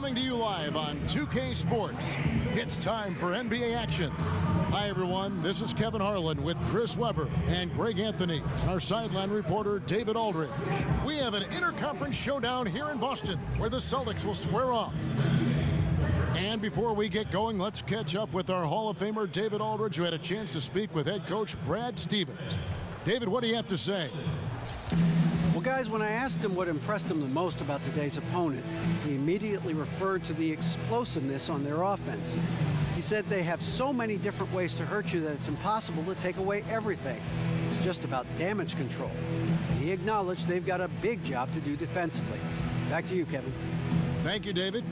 Coming to you live on 2K Sports, it's time for NBA action. Hi, everyone. This is Kevin Harlan with Chris Webber and Greg Anthony, and our sideline reporter, David Aldridge. We have an interconference showdown here in Boston, where the Celtics will square off. And before we get going, let's catch up with our Hall of Famer, David Aldridge, who had a chance to speak with head coach Brad Stevens. David, what do you have to say? Well, guys, when I asked him what impressed him the most about today's opponent, he immediately referred to the explosiveness on their offense. He said they have so many different ways to hurt you that it's impossible to take away everything. It's just about damage control. He acknowledged they've got a big job to do defensively. Back to you, Kevin. Thank you, David.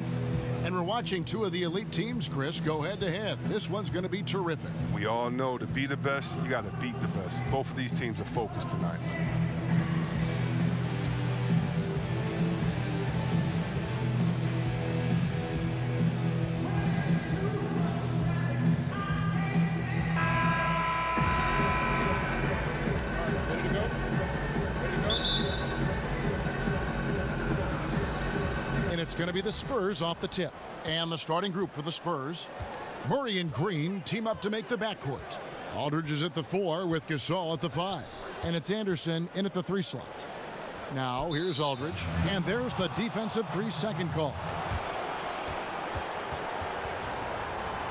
And we're watching two of the elite teams, Chris, go head-to-head. This one's going to be terrific. We all know to be the best, you got to beat the best. Both of these teams are focused tonight. It's going to be the Spurs off the tip. And the starting group for the Spurs, Murray and Green team up to make the backcourt. Aldridge is at the 4 with Gasol at the 5. And it's Anderson in at the 3 slot. Now, here's Aldridge. And there's the defensive 3-second call.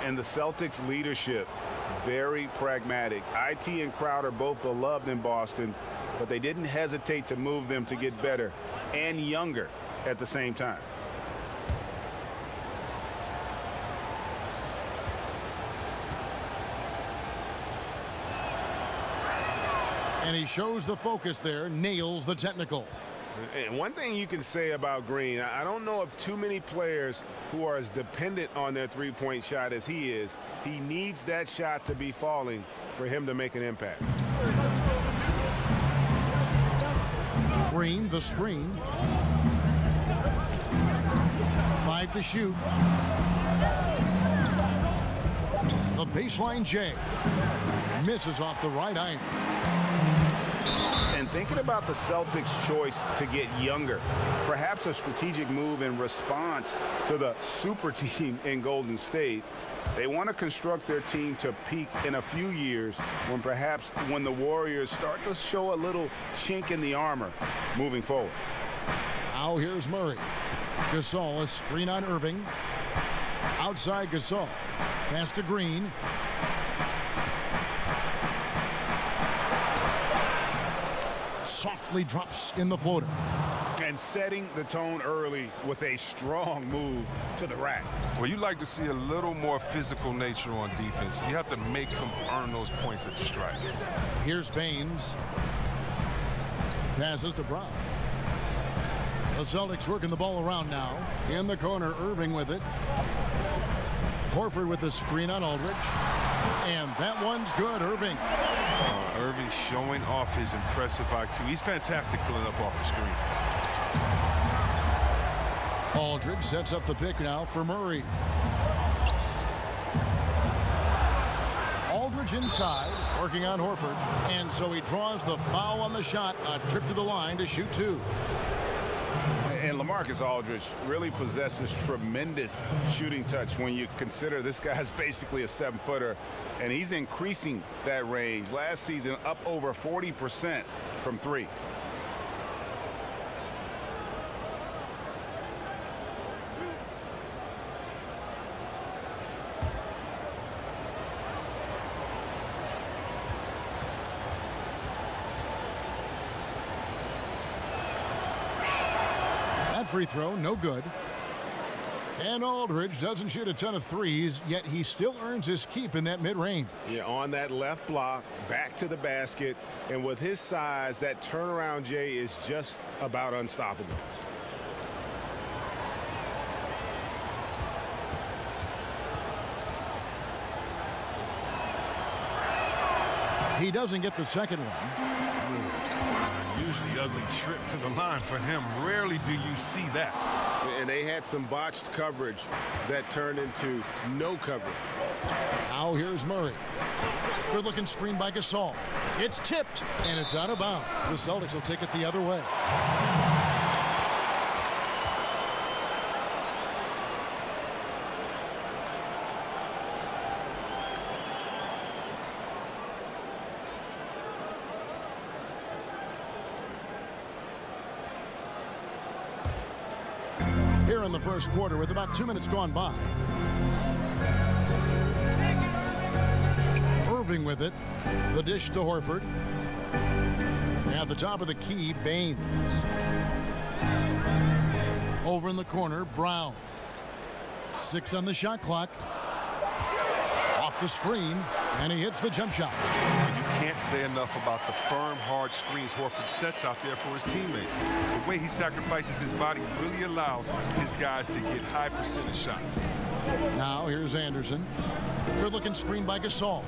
And the Celtics leadership, very pragmatic. IT and Crowder both beloved in Boston, but they didn't hesitate to move them to get better and younger at the same time. And he shows the focus there, nails the technical. And one thing you can say about Green, I don't know of too many players who are as dependent on their three-point shot as he is. He needs that shot to be falling for him to make an impact. Green, the screen. 5 to shoot. The baseline J. Misses off the right iron. And thinking about the Celtics' choice to get younger, perhaps a strategic move in response to the super team in Golden State, they want to construct their team to peak in a few years when the Warriors start to show a little chink in the armor moving forward. Now here's Murray. Gasol, a screen on Irving. Outside Gasol. Pass to Green. Softly drops in the floater. And setting the tone early with a strong move to the rack. Well, you like to see a little more physical nature on defense. You have to make them earn those points at the strike. Here's Baines. Passes to Brown. The Celtics working the ball around now. In the corner, Irving with it. Horford with the screen on Aldridge. And that one's good, Irving. Irving showing off his impressive IQ. He's fantastic pulling up off the screen. Aldridge sets up the pick now for Murray. Aldridge inside, working on Horford. And so he draws the foul on the shot. A trip to the line to shoot 2. And LaMarcus Aldridge really possesses tremendous shooting touch when you consider this guy's basically a 7-footer, and he's increasing that range. Last season, up over 40% from 3. Free throw, no good. And Aldridge doesn't shoot a ton of threes, yet he still earns his keep in that mid-range. Yeah, on that left block, back to the basket, and with his size, that turnaround J is just about unstoppable. He doesn't get the second one. Usually ugly trip to the line for him. Rarely do you see that. And they had some botched coverage that turned into no coverage. Now here's Murray. Good-looking screen by Gasol. It's tipped, and it's out of bounds. The Celtics will take it the other way. here in the first quarter with about 2 minutes gone by. Irving with it. The dish to Horford. At the top of the key, Baines. Over in the corner, Brown. 6 on the shot clock. Off the screen, and he hits the jump shot. You can't say enough about the firm, hard screens Horford sets out there for his teammates. The way he sacrifices his body really allows his guys to get high percentage shots. Now here's Anderson. Good-looking screen by Gasol.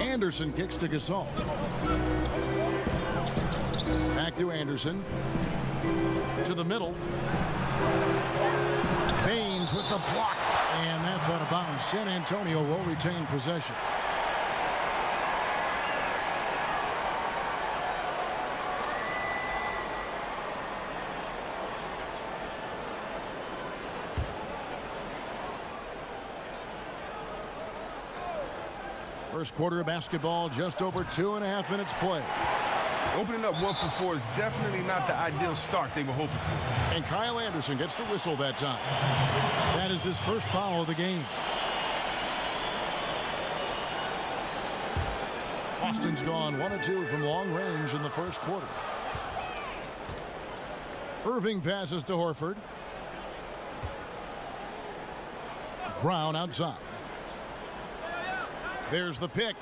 Anderson kicks to Gasol. Back to Anderson. To the middle. Baines with the block. And that's out of bounds. San Antonio will retain possession. First quarter of basketball, just over 2.5 minutes played. Opening up 1 for 4 is definitely not the ideal start they were hoping for. And Kyle Anderson gets the whistle that time. That is his first foul of the game. Boston's gone 1 of 2 from long range in the first quarter. Irving passes to Horford. Brown outside. There's the pick.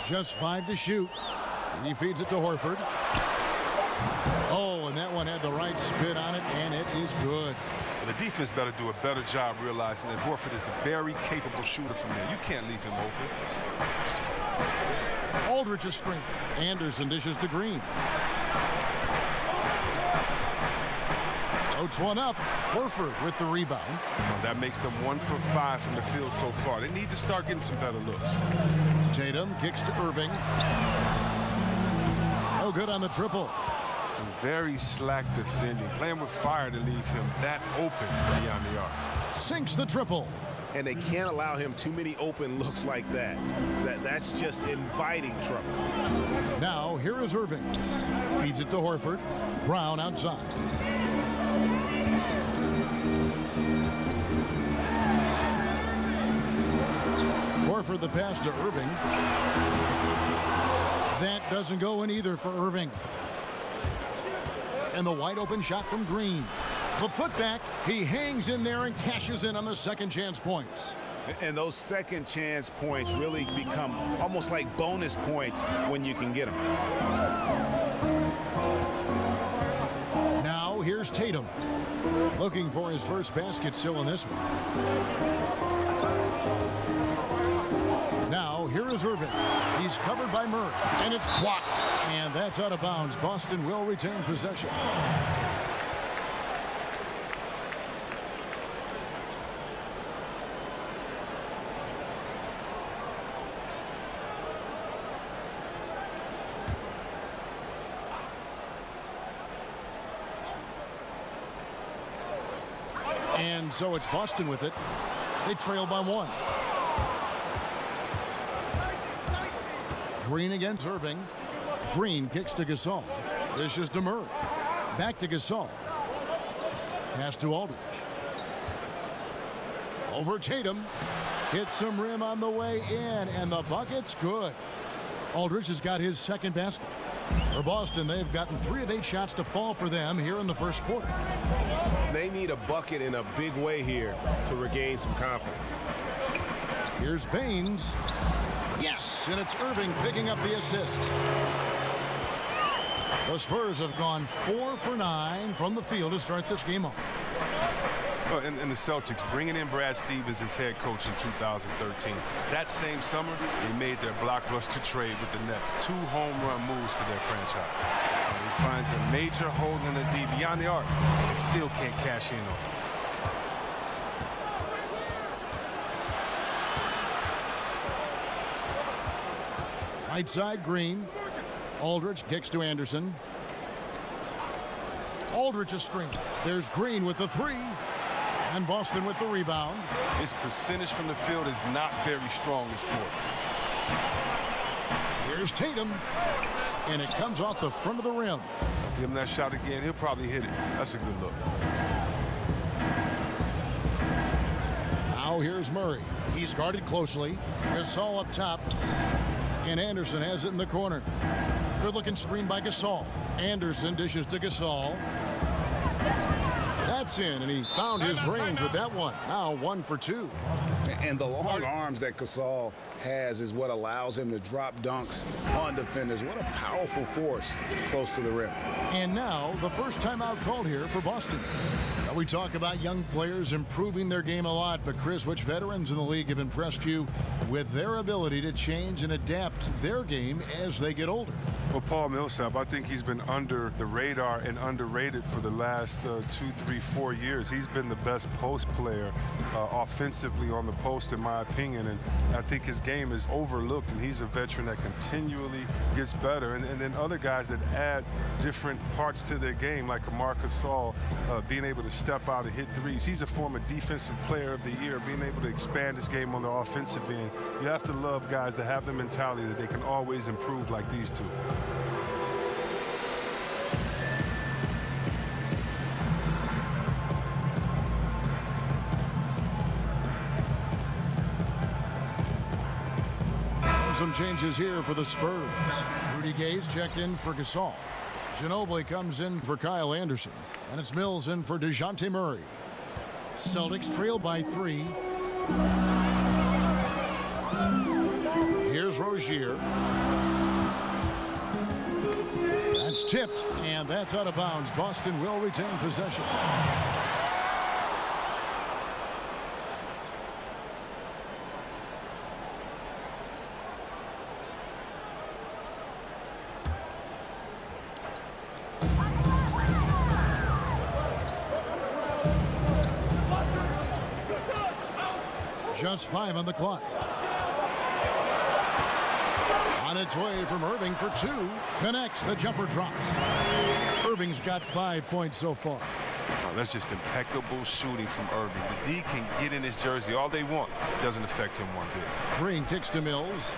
Just 5 to shoot. He feeds it to Horford. Oh, and that one had the right spin on it, and it is good. The defense better do a better job realizing that Horford is a very capable shooter from there. You can't leave him open. Aldridge a screen. Anderson dishes to Green. Floats one up. Horford with the rebound. Well, that makes them 1 for 5 from the field so far. They need to start getting some better looks. Tatum kicks to Irving. No good on the triple. Some very slack defending. Playing with fire to leave him that open beyond the arc. Sinks the triple. And they can't allow him too many open looks like that. That's just inviting trouble. Now, here is Irving. Feeds it to Horford. Brown outside. Horford the pass to Irving. That doesn't go in either for Irving. And the wide open shot from Green. The putback, he hangs in there and cashes in on the second chance points. And those second chance points really become almost like bonus points when you can get them. Now here's Tatum. Looking for his first basket still in this one. Now here is Irving. He's covered by Murray, and it's blocked. And that's out of bounds. Boston will retain possession. And so it's Boston with it. They trail by 1. Green against Irving. Green kicks to Gasol. This is to Murray. Back to Gasol. Pass to Aldridge. Over Tatum. Hits some rim on the way in, and the bucket's good. Aldridge has got his second basket. For Boston, they've gotten 3 of 8 shots to fall for them here in the first quarter. They need a bucket in a big way here to regain some confidence. Here's Baines. Yes, and it's Irving picking up the assist. The Spurs have gone 4 for 9 from the field to start this game off. Oh, and the Celtics bringing in Brad Stevens as head coach in 2013. That same summer, they made their blockbuster trade with the Nets. 2 home run moves for their franchise. And he finds a major hole in the D beyond the arc. He still can't cash in on it. Right side, Green. Aldridge kicks to Anderson. Aldridge a screen. There's Green with the 3. And Boston with the rebound. His percentage from the field is not very strong this quarter. Here's Tatum. And it comes off the front of the rim. Give him that shot again. He'll probably hit it. That's a good look. Now here's Murray. He's guarded closely. Gasol up top. And Anderson has it in the corner. Good-looking screen by Gasol. Anderson dishes to Gasol. That's in, and he found his range with that one. Now 1 for 2. And the long arms that Gasol has is what allows him to drop dunks on defenders. What a powerful force close to the rim. And now the first timeout called here for Boston. Now we talk about young players improving their game a lot, but Chris, which veterans in the league have impressed you with their ability to change and adapt their game as they get older? Well, Paul Millsap, I think he's been under the radar and underrated for the last 2, 3, 4 years. He's been the best post player offensively on the post, in my opinion, and I think his game is overlooked, and he's a veteran that continually gets better. And then other guys that add different parts to their game, like Marc Gasol, being able to step out and hit threes. He's a former defensive player of the year, being able to expand his game on the offensive end. You have to love guys that have the mentality that they can always improve like these two. Some changes here for the Spurs. Rudy Gay's checked in for Gasol. Ginobili comes in for Kyle Anderson. And it's Mills in for DeJounte Murray. Celtics trail by 3. Here's Rozier. That's tipped, and that's out of bounds. Boston will retain possession. Just 5 on the clock. On its way from Irving for 2. Connects. The jumper drops. Irving's got 5 points so far. Oh, that's just impeccable shooting from Irving. The D can get in his jersey all they want. It doesn't affect him one bit. Green kicks to Mills.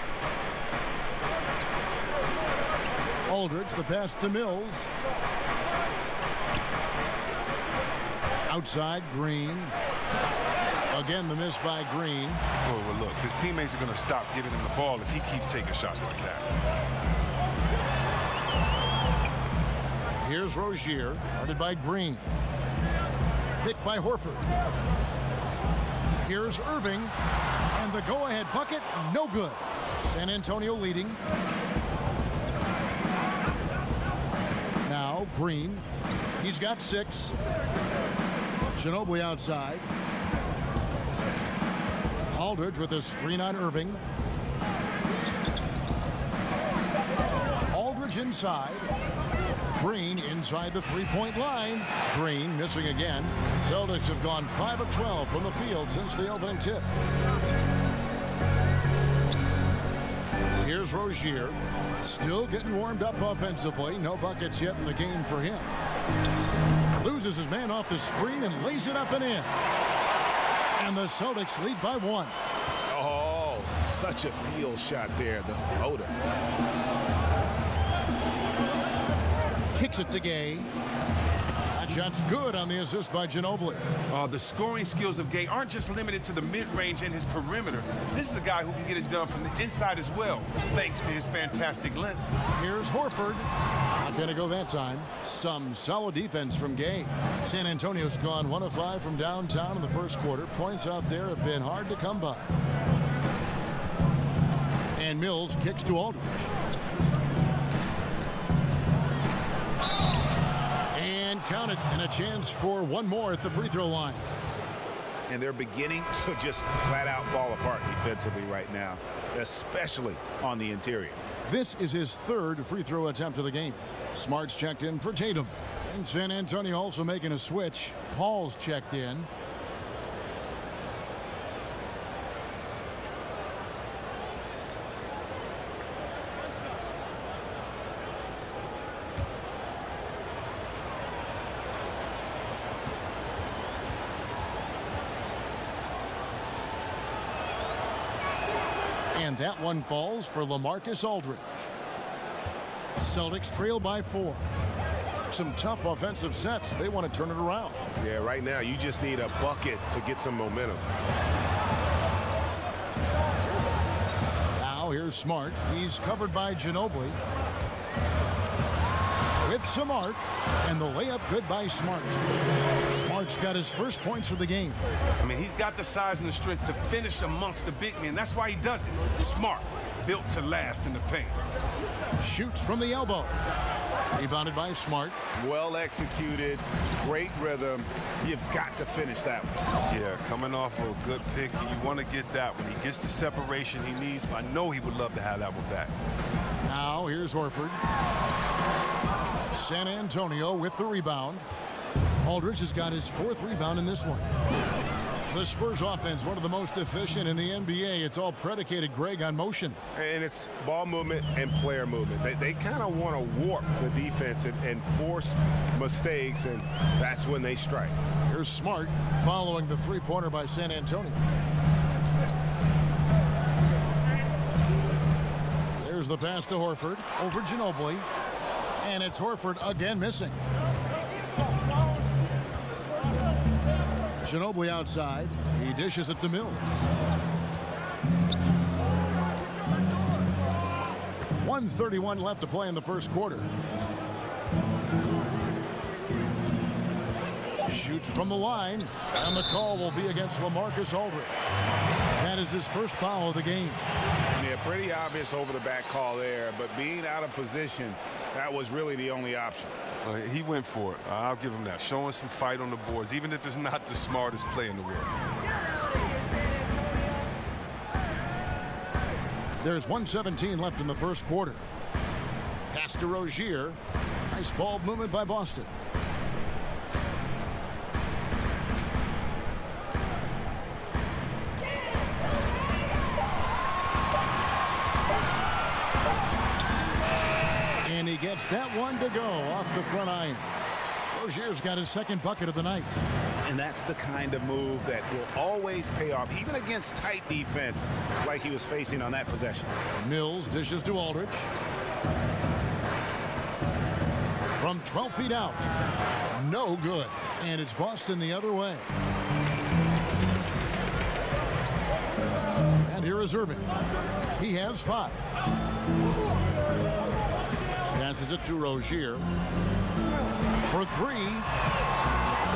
Aldridge, the pass to Mills. Outside, Green. Again, the miss by Green. Oh, well, look, his teammates are going to stop giving him the ball if he keeps taking shots like that. Here's Rozier, guarded by Green. Picked by Horford. Here's Irving, and the go-ahead bucket, no good. San Antonio leading. Now, Green. He's got 6. Ginobili outside. Aldridge with a screen on Irving. Aldridge inside. Green inside the three-point line. Green missing again. Celtics have gone 5 of 12 from the field since the opening tip. Here's Rozier. Still getting warmed up offensively. No buckets yet in the game for him. Loses his man off the screen and lays it up and in. And the Celtics lead by 1. Oh, such a field shot there, the floater. Kicks it to Gay. That shot's good on the assist by Ginobili. The scoring skills of Gay aren't just limited to the mid-range and his perimeter. This is a guy who can get it done from the inside as well, thanks to his fantastic length. Here's Horford. Not going to go that time. Some solid defense from Gay. San Antonio's gone 1 of 5 from downtown in the first quarter. Points out there have been hard to come by. And Mills kicks to Aldridge. And count it, and a chance for one more at the free throw line. And they're beginning to just flat out fall apart defensively right now, especially on the interior. This is his 3rd free throw attempt of the game. Smart's checked in for Tatum. And San Antonio also making a switch. Paul's checked in. And that one falls for LaMarcus Aldridge. Celtics trail by 4. Some tough offensive sets. They want to turn it around. Yeah, right now you just need a bucket to get some momentum. Now here's Smart. He's covered by Ginobili. With some arc, and the layup good by Smart. Smart's got his first points of the game. I mean, he's got the size and the strength to finish amongst the big men. That's why he does it. Smart, built to last in the paint. Shoots from the elbow. Rebounded by Smart. Well executed, great rhythm. You've got to finish that one. Yeah, coming off of a good pick, you want to get that when he gets the separation he needs. I know he would love to have that one back. Now here's Horford. San Antonio with the rebound. Aldridge has got his fourth rebound in this one. The Spurs offense, one of the most efficient in the NBA. It's all predicated, Greg, on motion. And it's ball movement and player movement. They kind of want to warp the defense and force mistakes, and that's when they strike. Here's Smart following the three-pointer by San Antonio. There's the pass to Horford over Ginobili. And it's Horford again missing. Ginobili outside. He dishes it to Mills. 1:31 left to play in the first quarter. Shoots from the line, and the call will be against LaMarcus Aldridge. That is his first foul of the game. Yeah, pretty obvious over-the-back call there, but being out of position, that was really the only option. He went for it. I'll give him that. Showing some fight on the boards, even if it's not the smartest play in the world. There's 1:17 left in the first quarter. Pass to Rozier. Nice ball movement by Boston. And he gets that one to go off the front iron. Rozier's got his second bucket of the night. And that's the kind of move that will always pay off, even against tight defense like he was facing on that possession. Mills dishes to Aldridge. From 12 feet out. No good. And it's Boston the other way. And here is Irving. He has 5. Passes it to Rozier. For 3.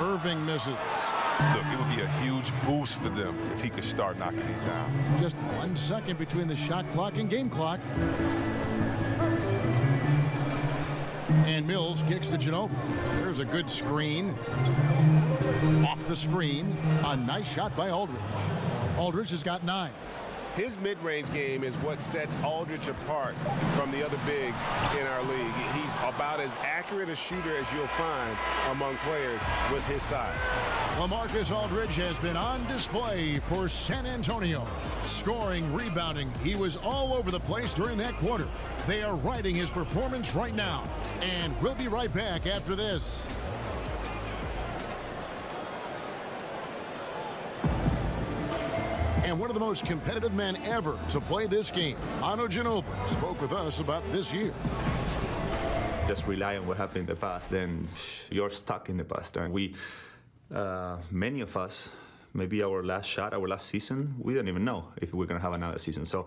Irving misses. Look, it would be a huge boost for them if he could start knocking these down. Just 1 second between the shot clock and game clock. And Mills kicks to Ginobili. There's a good screen. Off the screen. A nice shot by Aldridge. Aldridge has got 9. His mid-range game is what sets Aldridge apart from the other bigs in our league. He's about as accurate a shooter as you'll find among players with his size. LaMarcus Aldridge has been on display for San Antonio. Scoring, rebounding. He was all over the place during that quarter. They are riding his performance right now. And we'll be right back after this. And one of the most competitive men ever to play this game, Manu Ginobili, spoke with us about this year. Just rely on what happened in the past, then you're stuck in the past. And we, many of us, maybe our last shot, our last season, we don't even know if we're going to have another season. So,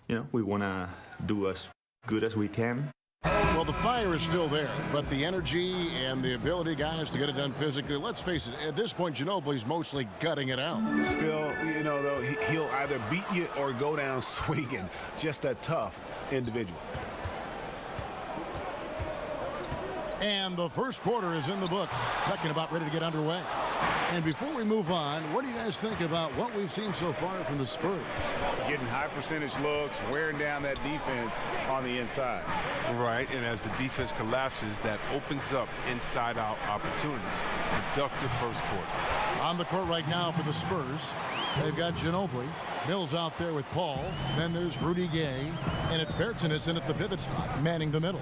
you know, we want to do as good as we can. Well, the fire is still there, but the energy and the ability, guys, to get it done physically, let's face it, at this point, Ginobili's mostly gutting it out. Still, you know, though, he'll either beat you or go down swinging. Just a tough individual. And the first quarter is in the books. Second about ready to get underway. And before we move on, what do you guys think about what we've seen so far from the Spurs? Getting high percentage looks, wearing down that defense on the inside. Right, and as the defense collapses, that opens up inside-out opportunities. Productive first quarter. On the court right now for the Spurs, they've got Ginobili. Mills out there with Paul. Then there's Rudy Gay. And it's Bertans in at the pivot spot, manning the middle.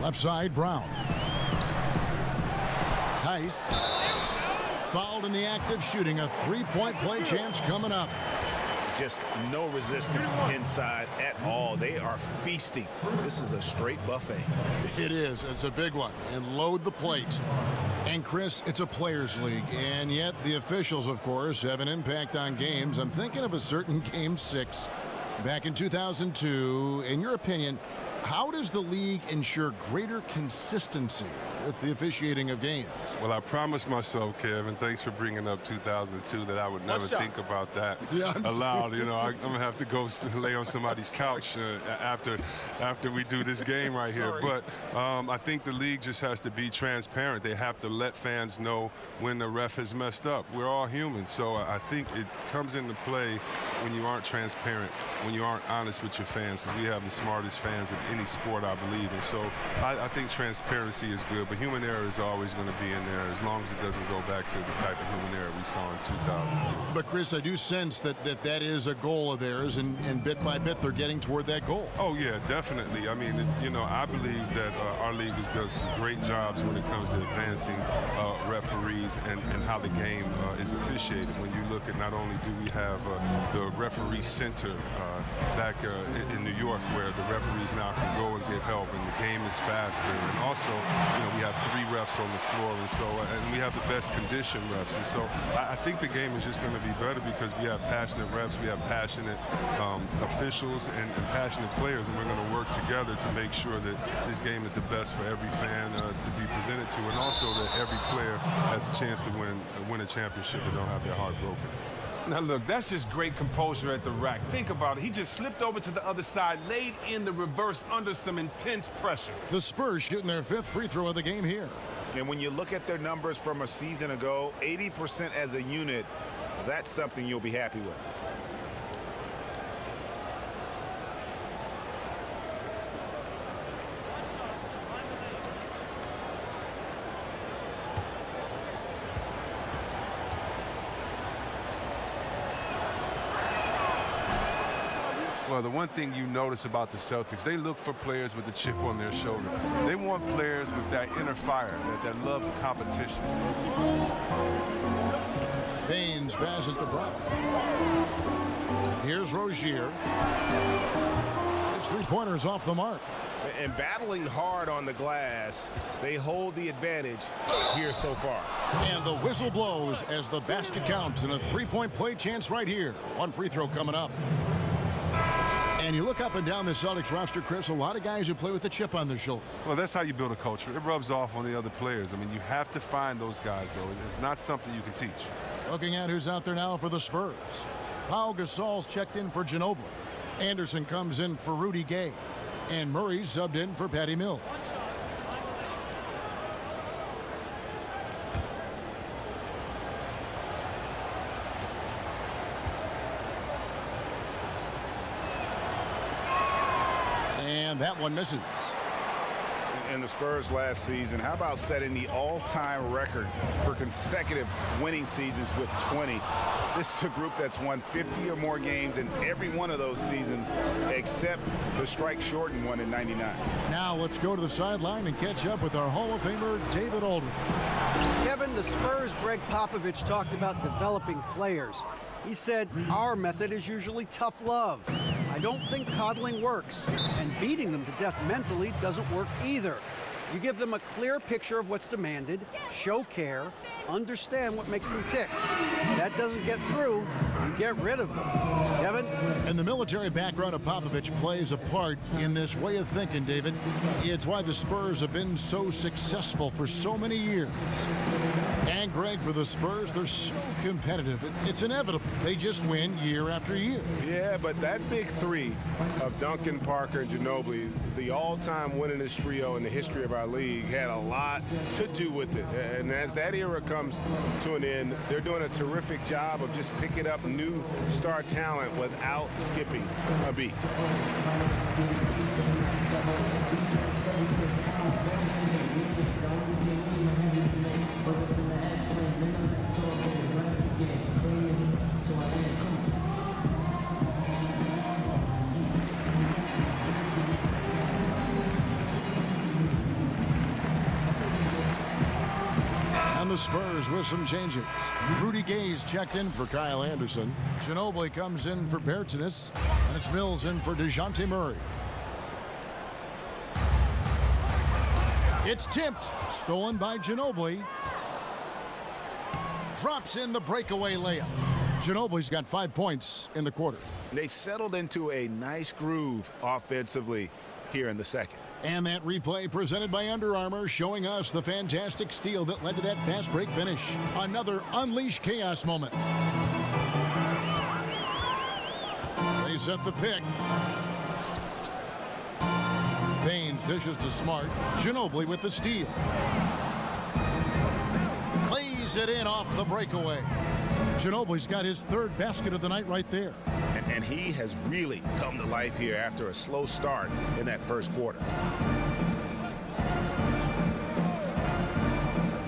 Left side, Brown. Tice. Fouled in the act of shooting. A three-point play chance coming up. just no resistance inside at all. They are feasting. This is a straight buffet. It is. It's a big one. And load the plate. And, Chris, it's a players' league. And yet the officials, of course, have an impact on games. I'm thinking of a certain Game 6 back in 2002. In your opinion, how does the league ensure greater consistency with the officiating of games? Well, I promised myself, Kevin, thanks for bringing up 2002, that I would never think about that aloud. You know, I'm going to have to go lay on somebody's couch after we do this game right here. But I think the league just has to be transparent. They have to let fans know when the ref has messed up. We're all human, so I think it comes into play when you aren't transparent, when you aren't honest with your fans, because we have the smartest fans in any sport, I believe. And so I think transparency is good, but human error is always going to be in there as long as it doesn't go back to the type of human error we saw in 2002. But, Chris, I do sense that is a goal of theirs, and bit by bit they're getting toward that goal. Oh, yeah, definitely. I mean, you know, I believe that our league has done some great jobs when it comes to advancing referees and how the game is officiated. When you look at, not only do we have the referee center back in New York, where the referees now can go and get help, and the game is faster. And also, you know, we have 3 refs on the floor, and so and we have the best conditioned refs. And so I think the game is just going to be better because we have passionate refs, we have passionate officials, and passionate players, and we're going to work together to make sure that this game is the best for every fan to be presented to, and also that every player has a chance to win a championship and don't have their heart broken. Now, look, that's just great composure at the rack. Think about it. He just slipped over to the other side, laid in the reverse under some intense pressure. The Spurs shooting their 5th free throw of the game here. And when you look at their numbers from a season ago, 80% as a unit, that's something you'll be happy with. Well, the one thing you notice about the Celtics, they look for players with a chip on their shoulder. They want players with that inner fire, that love of competition. Baines passes to Brown. Here's Rozier. His 3-pointers off the mark. And battling hard on the glass, they hold the advantage here so far. And the whistle blows as the basket counts, and a 3-point play chance right here. 1 free throw coming up. And you look up and down the Celtics roster, Chris, a lot of guys who play with a chip on their shoulder. Well, that's how you build a culture. It rubs off on the other players. I mean, you have to find those guys, though. It's not something you can teach. Looking at who's out there now for the Spurs. Pau Gasol's checked in for Ginobili. Anderson comes in for Rudy Gay. And Murray's subbed in for Patty Mills. And that one misses. In the Spurs last season, how about setting the all-time record for consecutive winning seasons with 20? This is a group that's won 50 or more games in every one of those seasons except the strike-shortened one in '99. Now let's go to the sideline and catch up with our Hall of Famer, David Aldridge. Kevin, the Spurs' Greg Popovich talked about developing players. He said, our method is usually tough love. I don't think coddling works, and beating them to death mentally doesn't work either. You give them a clear picture of what's demanded, show care, understand what makes them tick. If that doesn't get through, you get rid of them. Kevin? And the military background of Popovich plays a part in this way of thinking, David. It's why the Spurs have been so successful for so many years. And Greg, for the Spurs, they're so competitive. It's inevitable. They just win year after year. Yeah, but that big three of Duncan, Parker, and Ginobili, the all-time winningest trio in the history of our league, had a lot to do with it. And as that era comes to an end, they're doing a terrific job of just picking up new star talent without skipping a beat. And the the Spurs with some changes. Rudy Gay's checked in for Kyle Anderson. Ginobili comes in for Bertans, and it's Mills in for DeJounte Murray. It's tipped, stolen by Ginobili. Drops in the breakaway layup. Ginobili's got 5 points in the quarter. They've settled into a nice groove offensively here in the second. And that replay presented by Under Armour, showing us the fantastic steal that led to that fast break finish. Another Unleash Chaos moment. They set the pick. Baines dishes to Smart. Ginobili with the steal. Lays it in off the breakaway. Ginobili's got his third basket of the night right there. And he has really come to life here after a slow start in that first quarter.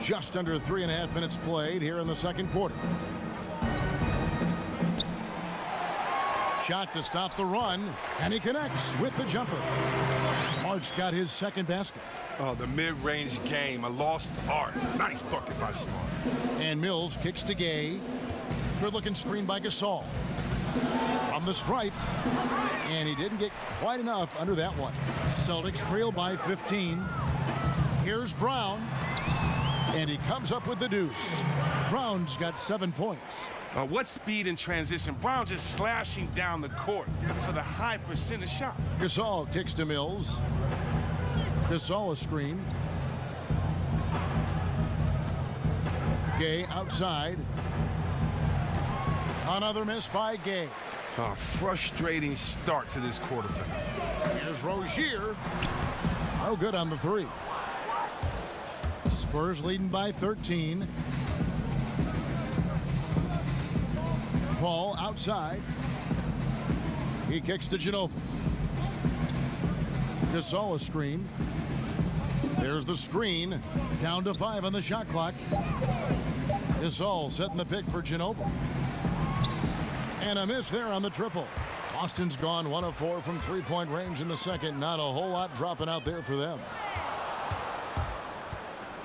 Just under 3.5 minutes played here in the second quarter. Shot to stop the run, and he connects with the jumper. Smart's got his second basket. Oh, the mid-range game, a lost art. Nice bucket by Smart. And Mills kicks to Gay. Good-looking screen by Gasol. From the stripe. And he didn't get quite enough under that one. Celtics trail by 15. Here's Brown. And he comes up with the deuce. Brown's got 7 points. What speed in transition. Brown just slashing down the court for the high percentage shot. Gasol kicks to Mills. Gasol a screen. Gay outside. Another miss by Gay. A frustrating start to this quarter. Here's Rozier. No good on the three. Spurs leading by 13. Paul outside. He kicks to Ginobili. Gasol a screen. There's the screen. Down to 5 on the shot clock. Gasol setting the pick for Ginobili. And a miss there on the triple. Boston's gone 1 of 4 from three-point range in the second. Not a whole lot dropping out there for them.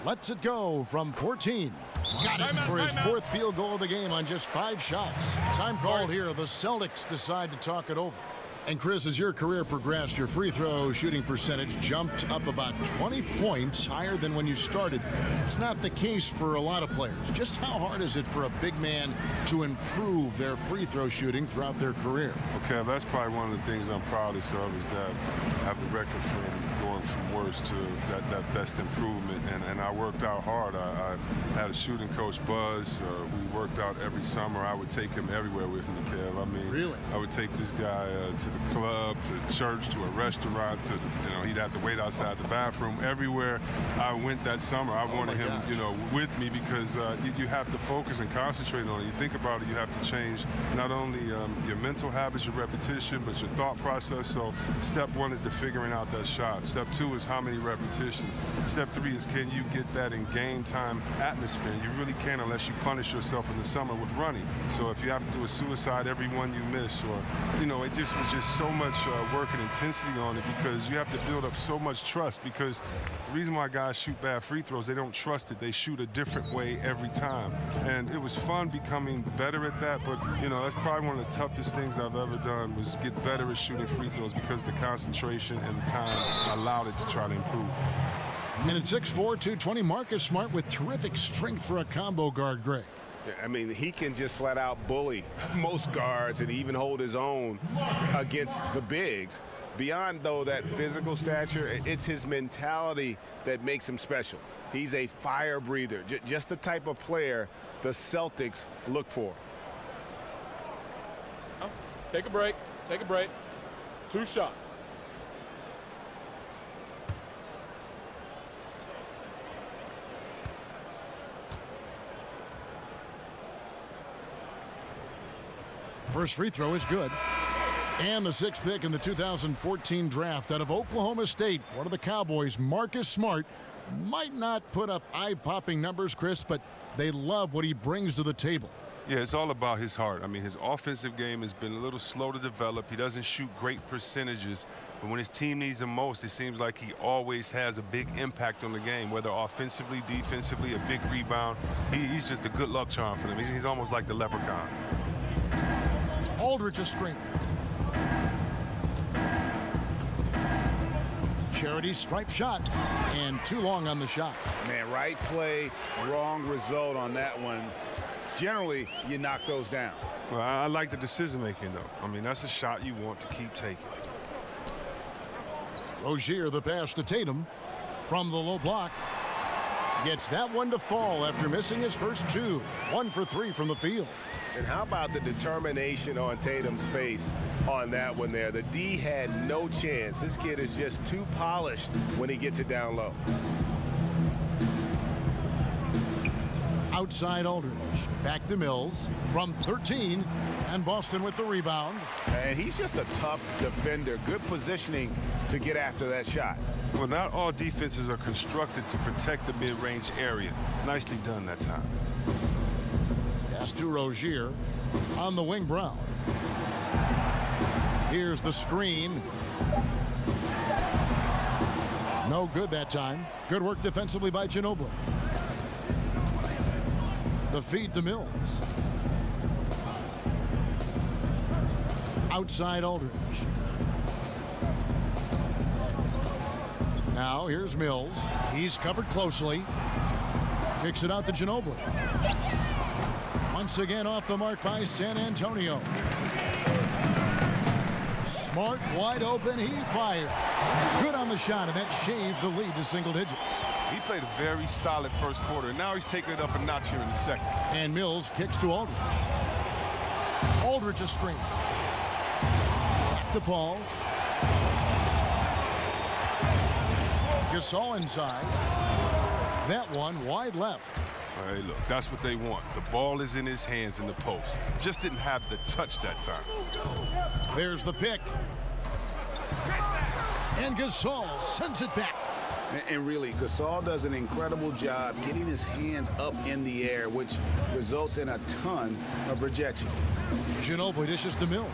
Lets it go from 14. Got it for his fourth field goal of the game on just 5 shots. Time called here. The Celtics decide to talk it over. And Chris, as your career progressed, your free throw shooting percentage jumped up about 20 points higher than when you started. It's not the case for a lot of players. Just how hard is it for a big man to improve their free throw shooting throughout their career? Okay, that's probably one of the things I'm proudest of is that I have a record for going from worst to that best improvement. And I worked out hard. I had a shooting coach, Buzz. We worked out every summer. I would take him everywhere with me, Kev. I mean, really? I would take this guy to the club, to church, to a restaurant, to, he'd have to wait outside the bathroom. Everywhere I went that summer, I wanted him, with me because you have to focus and concentrate on it. You think about it, you have to change not only your mental habits, your repetition, but your thought process. So step 1 is the figuring out that shot. Step 2 is how many repetitions. Step 3 is can you get that in game time atmosphere. You really can't unless you punish yourself in the summer with running. So if you have to do a suicide every one you miss, or, it just was just so much work and intensity on it because you have to build up so much trust because the reason why guys shoot bad free throws, they don't trust it. They shoot a different way every time. And it was fun becoming better at that, but, that's probably one of the toughest things I've ever done was get better at shooting free throws because the concentration and the time allowed it to try to improve. And at 6'4", 220, Marcus Smart with terrific strength for a combo guard, Greg. I mean, he can just flat out bully most guards and even hold his own against the bigs. Beyond, though, that physical stature, it's his mentality that makes him special. He's a fire breather, just the type of player the Celtics look for. Take a break. Take a break. 2 shots. First free throw is good. And the 6th pick in the 2014 draft out of Oklahoma State, one of the Cowboys, Marcus Smart, might not put up eye-popping numbers, Chris, but they love what he brings to the table. Yeah, it's all about his heart. I mean, his offensive game has been a little slow to develop. He doesn't shoot great percentages. But when his team needs him most, it seems like he always has a big impact on the game, whether offensively, defensively, a big rebound. He's just a good luck charm for them. He's almost like the leprechaun. Aldridge a screen. Charity stripe shot, and too long on the shot. Man, right play, wrong result on that one. Generally, you knock those down. Well, I like the decision-making, though. I mean, that's a shot you want to keep taking. Rozier the pass to Tatum from the low block. Gets that one to fall after missing his first two. 1 for 3 from the field. And how about the determination on Tatum's face on that one there? The D had no chance. This kid is just too polished when he gets it down low. Outside Aldridge. Back to Mills from 13. And Boston with the rebound. And he's just a tough defender. Good positioning to get after that shot. Well, not all defenses are constructed to protect the mid-range area. Nicely done that time. Pass to Rozier on the wing. Brown. Here's the screen. No good that time. Good work defensively by Ginobili. The feed to Mills. Outside Aldridge. Now here's Mills. He's covered closely. Kicks it out to Ginobili. Once again off the mark by San Antonio. Smart, wide open, he fires. Good on the shot, and that shaves the lead to single digits. He played a very solid first quarter. Now he's taking it up a notch here in the second. And Mills kicks to Aldridge. Aldridge a screen. Back to Paul. Gasol inside. That one wide left. Hey, look, that's what they want. The ball is in his hands in the post. Just didn't have the touch that time. There's the pick. And Gasol sends it back. And really, Gasol does an incredible job getting his hands up in the air, which results in a ton of rejection. Ginobili dishes to Mills.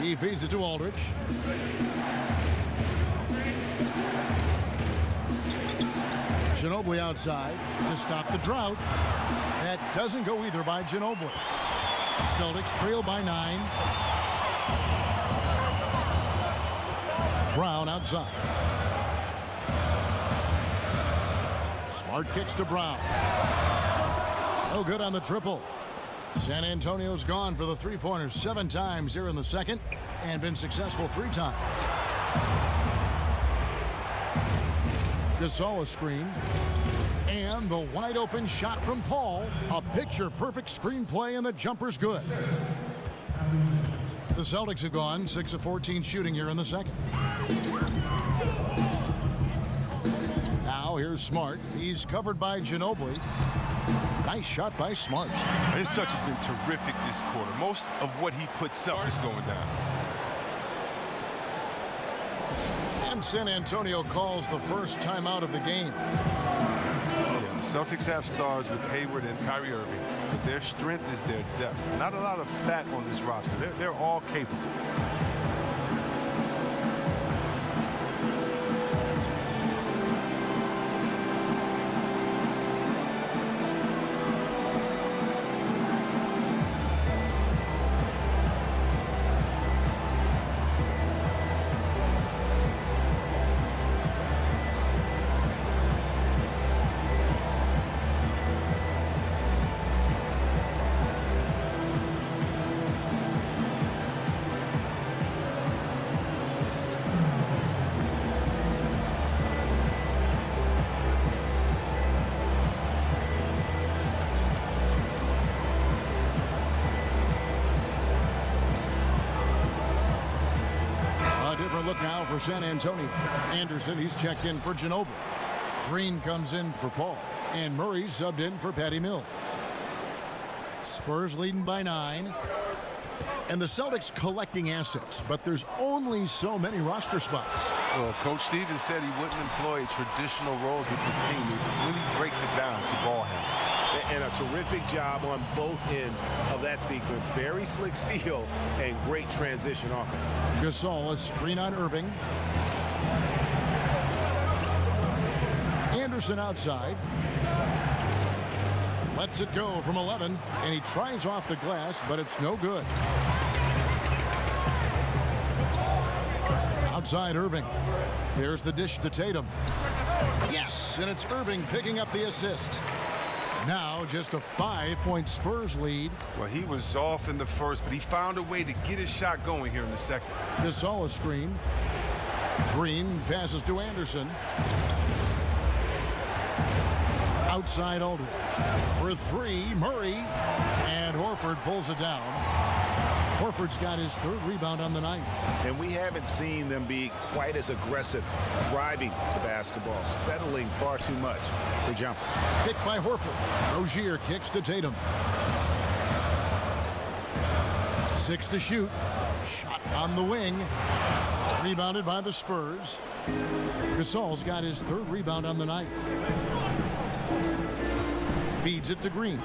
He feeds it to Aldridge. Ginobili outside to stop the drought. That doesn't go either by Ginobili. Celtics trail by 9. Brown outside. Smart kicks to Brown. No good on the triple. San Antonio's gone for the three-pointers 7 times here in the second and been successful 3 times. Gasol a screen. And the wide open shot from Paul. A picture-perfect screenplay, and the jumper's good. The Celtics have gone 6 of 14 shooting here in the second. Now here's Smart. He's covered by Ginobili. Nice shot by Smart. His touch has been terrific this quarter. Most of what he puts up is going down. And San Antonio calls the first timeout of the game. Yeah, the Celtics have stars with Hayward and Kyrie Irving, but their strength is their depth. Not a lot of fat on this roster. They're all capable. Look now for San Antonio. Anderson, he's checked in for Ginobili. Green comes in for Paul. And Murray's subbed in for Patty Mills. Spurs leading by 9. And the Celtics collecting assets, but there's only so many roster spots. Well, Coach Stevens said he wouldn't employ traditional roles with this team. He really breaks it down to ball handling. And a terrific job on both ends of that sequence. Very slick steal and great transition offense. Gasol, a screen on Irving. Anderson outside. Lets it go from 11, and he tries off the glass, but it's no good. Outside Irving. There's the dish to Tatum. Yes, and it's Irving picking up the assist. Now just a 5-point Spurs lead. Well, he was off in the first, but he found a way to get his shot going here in the second. Gasol a screen. Green passes to Anderson. Outside Aldridge. For three, Murray. And Horford pulls it down. Horford's got his third rebound on the night. And we haven't seen them be quite as aggressive driving the basketball, settling far too much for jumpers. Picked by Horford. Rozier kicks to Tatum. 6 to shoot. Shot on the wing. Rebounded by the Spurs. Gasol's got his third rebound on the night. Feeds it to Green.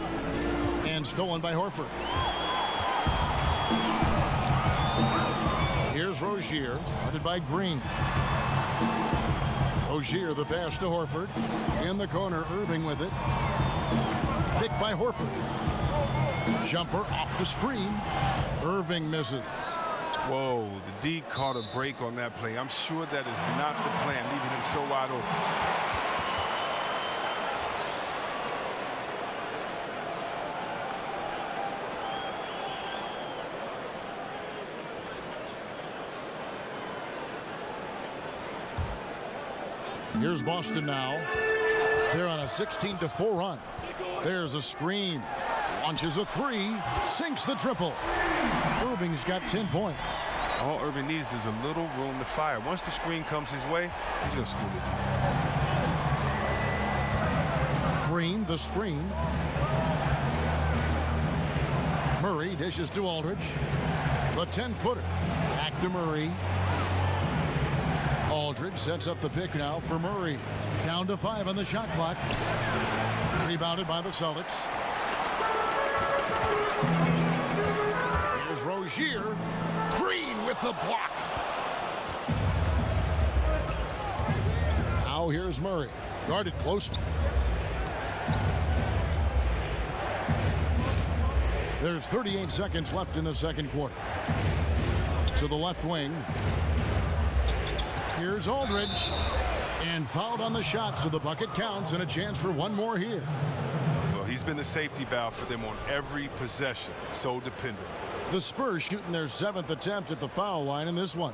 And stolen by Horford. Here's Rozier, guarded by Green. Rozier, the pass to Horford. In the corner, Irving with it. Picked by Horford. Jumper off the screen. Irving misses. Whoa, the D caught a break on that play. I'm sure that is not the plan, leaving him so wide open. Here's Boston now. They're on a 16-4 run. There's a screen. Launches a three. Sinks the triple. Irving's got 10 points. All Irving needs is a little room to fire. Once the screen comes his way, he's going to school the defense. Green, the screen. Murray dishes to Aldridge. The 10-footer. Back to Murray. Aldridge sets up the pick now for Murray. Down to 5 on the shot clock. Rebounded by the Celtics. Here's Rozier. Green with the block. Now here's Murray. Guarded closely. There's 38 seconds left in the second quarter. To the left wing. Here's Aldridge. And fouled on the shot, so the bucket counts and a chance for one more here. Well, he's been the safety valve for them on every possession. So dependable. The Spurs shooting their 7th attempt at the foul line in this one.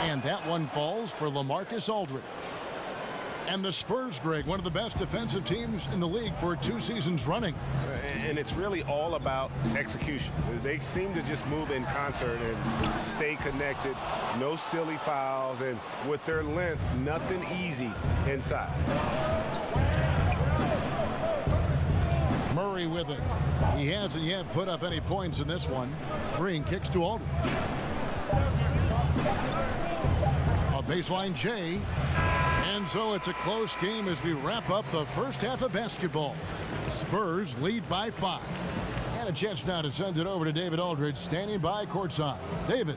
And that one falls for LaMarcus Aldridge. And the Spurs, Greg, one of the best defensive teams in the league for 2 seasons running. And it's really all about execution. They seem to just move in concert and stay connected. No silly fouls. And with their length, nothing easy inside. Murray with it. He hasn't yet put up any points in this one. Green kicks to Aldridge. A baseline J. And so it's a close game as we wrap up the first half of basketball. Spurs lead by 5. And a chance now to send it over to David Aldridge, standing by courtside. David.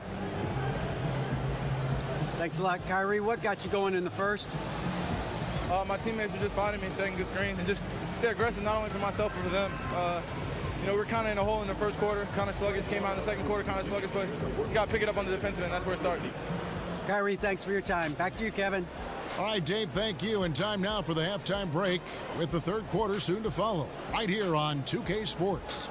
Thanks a lot, Kyrie. What got you going in the first? My teammates were just finding me, setting good screen, and just stay aggressive, not only for myself, but for them. You know, we're kind of in a hole in the first quarter, kind of sluggish, came out in the second quarter, kind of sluggish, but just got to pick it up on the defensive end. That's where it starts. Kyrie, thanks for your time. Back to you, Kevin. All right, Dave, thank you. And time now for the halftime break with the third quarter soon to follow right here on 2K Sports.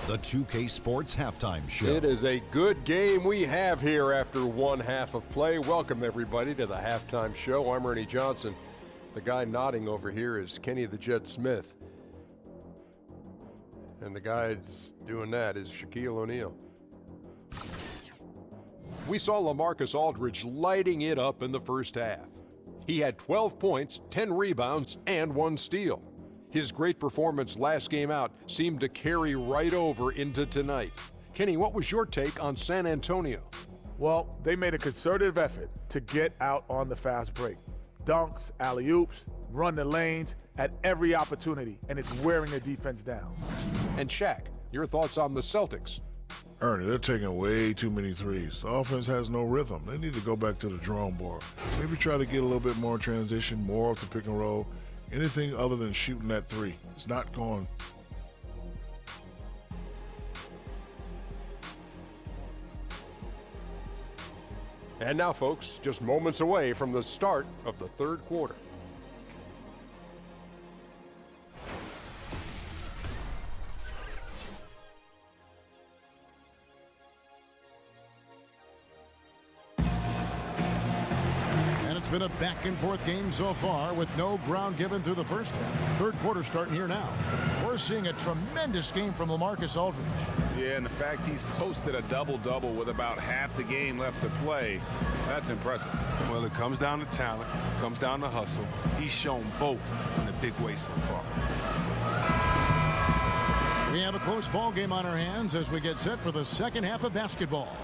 The 2K Sports Halftime Show. It is a good game we have here after one half of play. Welcome, everybody, to the Halftime Show. I'm Ernie Johnson. The guy nodding over here is Kenny the Jet Smith. And the guy that's doing that is Shaquille O'Neal. We saw LaMarcus Aldridge lighting it up in the first half. He had 12 points, 10 rebounds, and 1 steal. His great performance last game out seemed to carry right over into tonight. Kenny, what was your take on San Antonio? Well, they made a concerted effort to get out on the fast break. Dunks, alley-oops, run the lanes at every opportunity, and it's wearing the defense down. And Shaq, your thoughts on the Celtics? Ernie, they're taking way too many threes. The offense has no rhythm. They need to go back to the drawing board. Maybe try to get a little bit more transition, more off the pick and roll. Anything other than shooting that three. It's not going. And now, folks, just moments away from the start of the third quarter. It's been a back-and-forth game so far with no ground given through the first half. Third quarter starting here now. We're seeing a tremendous game from LaMarcus Aldridge. Yeah, and the fact he's posted a double-double with about half the game left to play, that's impressive. Well, it comes down to talent, it comes down to hustle. He's shown both in a big way so far. We have a close ball game on our hands as we get set for the second half of basketball.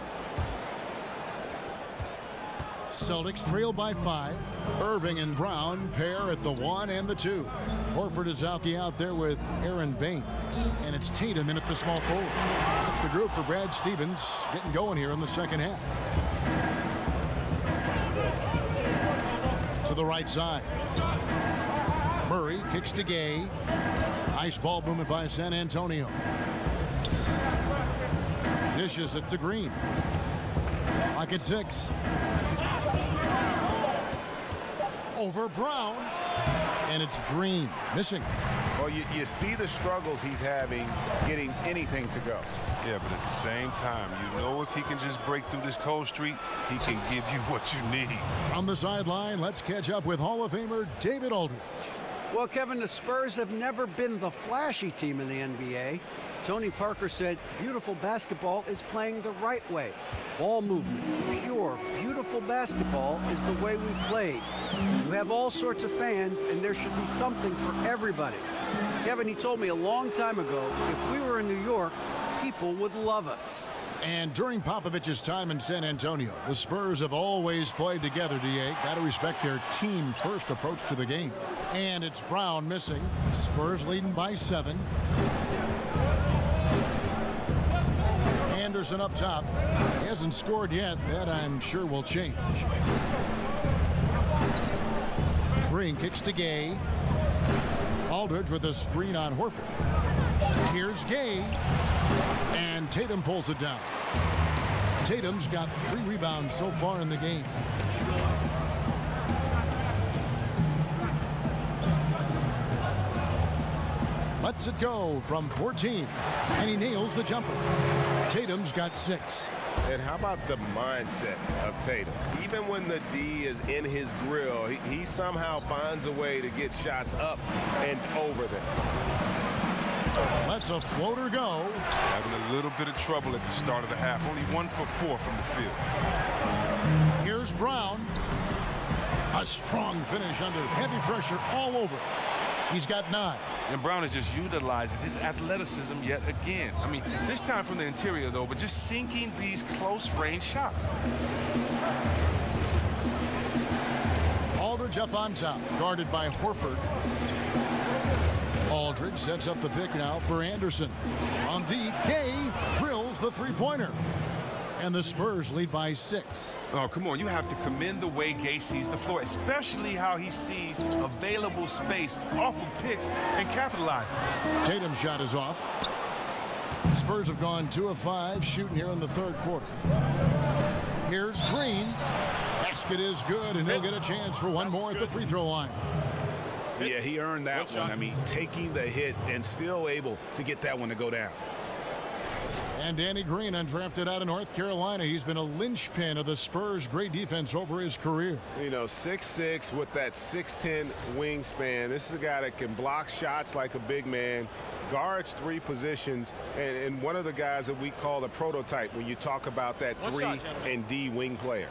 Celtics trail by 5. Irving and Brown pair at the 1 and the 2. Horford is out there with Aaron Baines. And it's Tatum in at the small forward. That's the group for Brad Stevens getting going here in the second half. To the right side. Murray kicks to Gay. Nice ball movement by San Antonio. Dishes it to Green. Clock at 6. Over Brown, and it's Green missing. Well, you see the struggles he's having getting anything to go. Yeah, but at the same time, you know if he can just break through this cold streak, he can give you what you need. From the sideline, let's catch up with Hall of Famer David Aldridge. Well, Kevin, the Spurs have never been the flashy team in the NBA. Tony Parker said beautiful basketball is playing the right way. Ball movement, pure, beautiful basketball is the way we've played. You have all sorts of fans, and there should be something for everybody. Kevin, he told me a long time ago, if we were in New York, people would love us. And during Popovich's time in San Antonio, the Spurs have always played together, DA. Got to respect their team-first approach to the game. And it's Brown missing. Spurs leading by 7. Anderson up top. He hasn't scored yet. That I'm sure will change. Green kicks to Gay. Aldridge with a screen on Horford. Here's Gay. And Tatum pulls it down. Tatum's got 3 rebounds so far in the game. Lets it go from 14. And he nails the jumper. Tatum's got 6. And how about the mindset of Tatum? Even when the D is in his grill, he somehow finds a way to get shots up and over them. Lets a floater go. Having a little bit of trouble at the start of the half. Only 1 for 4 from the field. Here's Brown. A strong finish under heavy pressure all over. He's got 9. And Brown is just utilizing his athleticism yet again. I mean, this time from the interior, though, but just sinking these close-range shots. Aldridge up on top, guarded by Horford. Aldridge sets up the pick now for Anderson. On deep, Gay drills the three-pointer. And the Spurs lead by 6. Oh, come on. You have to commend the way Gay sees the floor, especially how he sees available space off of picks and capitalizes. Tatum's shot is off. Spurs have gone 2 of 5 shooting here in the third quarter. Here's Green. Basket is good, and he'll get a chance for one more at the free throw line. Yeah, he earned that one. I mean, taking the hit and still able to get that one to go down. And Danny Green, undrafted out of North Carolina. He's been a linchpin of the Spurs' great defense over his career. You know, 6'6" with that 6'10" wingspan. This is a guy that can block shots like a big man, guards 3 positions, and one of the guys that we call the prototype when you talk about that 3 and D wing player.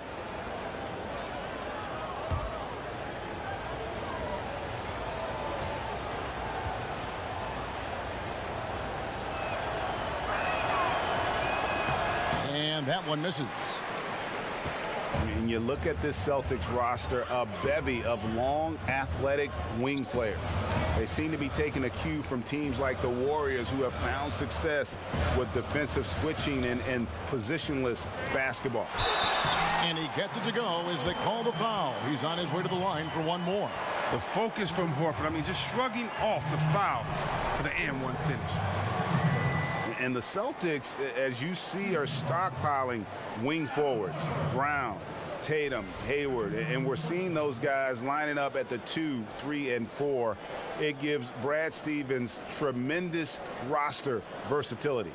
And that one misses. And you look at this Celtics roster, a bevy of long, athletic wing players. They seem to be taking a cue from teams like the Warriors, who have found success with defensive switching and positionless basketball. And he gets it to go as they call the foul. He's on his way to the line for one more. The focus from Horford, I mean, just shrugging off the foul for the and-one finish. And the Celtics, as you see, are stockpiling wing forwards. Brown, Tatum, Hayward, and we're seeing those guys lining up at the 2, 3, and 4. It gives Brad Stevens tremendous roster versatility.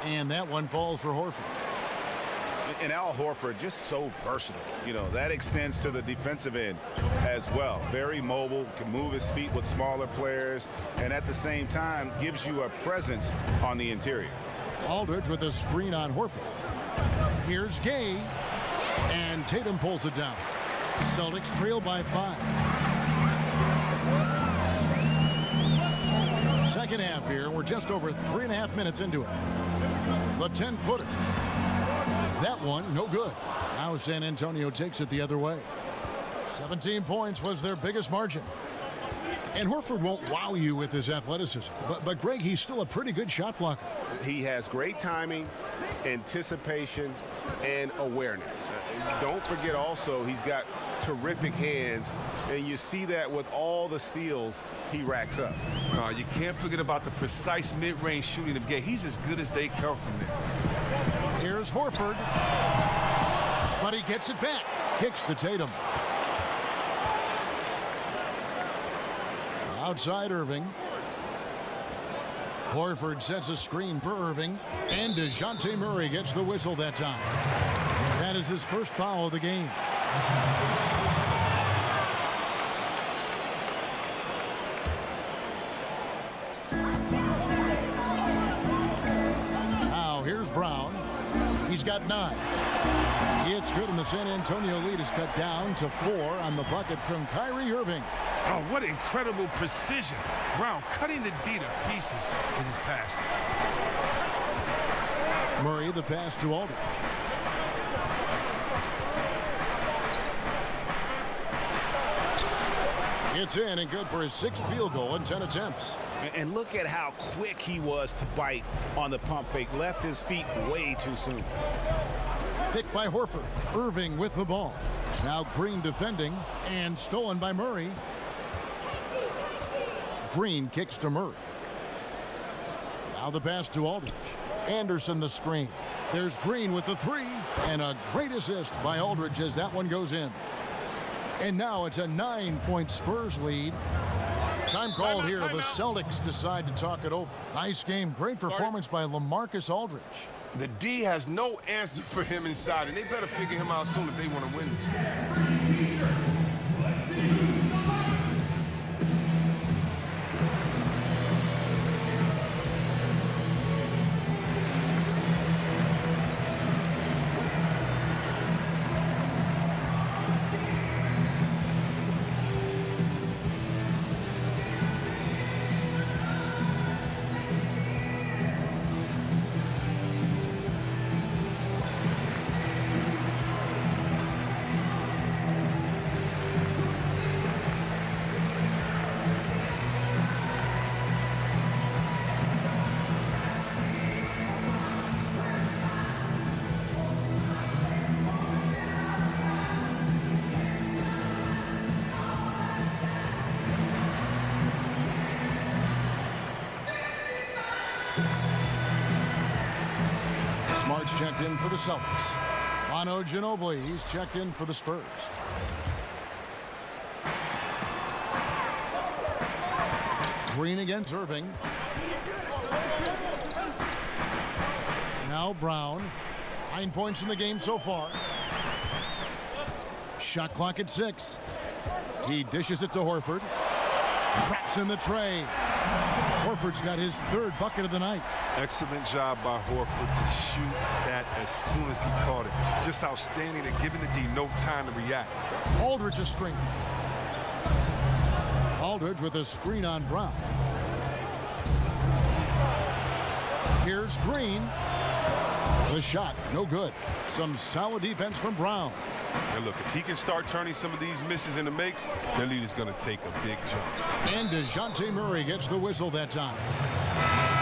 And that one falls for Horford. And Al Horford, just so versatile. You know, that extends to the defensive end as well. Very mobile, can move his feet with smaller players, and at the same time gives you a presence on the interior. Aldridge with a screen on Horford. Here's Gay, and Tatum pulls it down. Celtics trail by 5. Second half here. We're just over 3.5 minutes into it. The 10-footer. That one, no good. Now San Antonio takes it the other way. 17 points was their biggest margin. And Horford won't wow you with his athleticism. But Greg, he's still a pretty good shot blocker. He has great timing, anticipation, and awareness. Don't forget also he's got terrific hands, and you see that with all the steals he racks up. You can't forget about the precise mid-range shooting of Gay. He's as good as they come from there. Here's Horford, but he gets it back. Kicks to Tatum. Outside Irving. Horford sets a screen for Irving, and DeJounte Murray gets the whistle that time. That is his first foul of the game. Now here's Brown. He's got 9. It's good, and the San Antonio lead is cut down to 4 on the bucket from Kyrie Irving. Oh, what incredible precision. Brown cutting the D to pieces with his pass. Murray, the pass to Aldridge. It's in and good for his 6th field goal in 10 attempts. And look at how quick he was to bite on the pump fake. Left his feet way too soon. Picked by Horford. Irving with the ball. Now Green defending and stolen by Murray. Green kicks to Murray. Now the pass to Aldridge. Anderson the screen. There's Green with the 3, and a great assist by Aldridge as that one goes in. And now it's a 9-point Spurs lead. Time called here. The Celtics decide to talk it over. Nice game. Great performance by LaMarcus Aldridge. The D has no answer for him inside, and they better figure him out soon if they want to win this. checked in for the Celtics. Manu Ginobili, he's checked in for the Spurs. Green against Irving. Now Brown. 9 points in the game so far. Shot clock at 6. He dishes it to Horford. Traps in the tray. Horford's got his 3rd bucket of the night. Excellent job by Horford to shoot that as soon as he caught it. Just outstanding at giving the D no time to react. Aldridge a screen. Aldridge with a screen on Brown. Here's Green. The shot, no good. Some solid defense from Brown. And look, if he can start turning some of these misses into makes, their lead is going to take a big jump. And DeJounte Murray gets the whistle that time.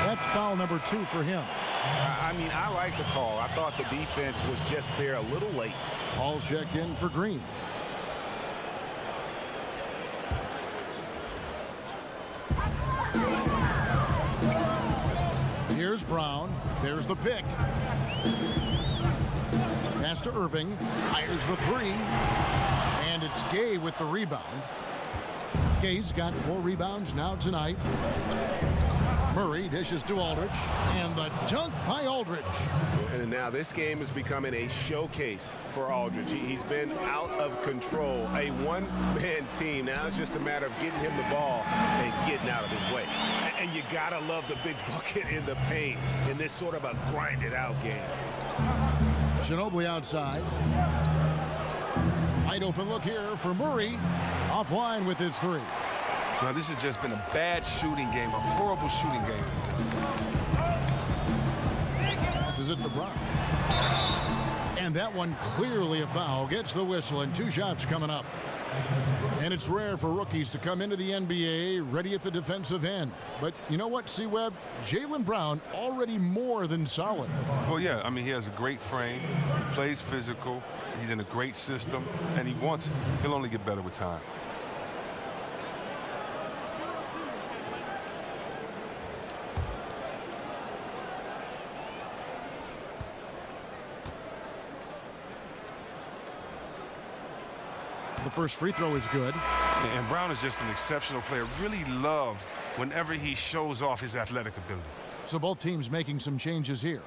That's foul number 2 for him. I mean, I like the call. I thought the defense was just there a little late. All checked in for Green. Here's Brown. There's the pick. Pass to Irving. Fires the 3. And it's Gay with the rebound. Gay's got 4 rebounds now tonight. Murray dishes to Aldridge. And the dunk by Aldridge. And now this game is becoming a showcase for Aldridge. He's been out of control. A one-man team. Now it's just a matter of getting him the ball and getting out of his way. And you gotta love the big bucket in the paint in this sort of a grinded-out game. Ginobili outside. Wide open look here for Murray. Offline with his 3. Now this has just been a bad shooting game, a horrible shooting game. Passes it to Brown. And that one clearly a foul. Gets the whistle and 2 shots coming up. And it's rare for rookies to come into the NBA ready at the defensive end. But you know what, C-Web? Jaylen Brown already more than solid. Well, yeah, I mean, he has a great frame. He plays physical. He's in a great system, and he wants it. He'll only get better with time. The first free throw is good. And Brown is just an exceptional player. Really love whenever he shows off his athletic ability. So both teams making some changes here.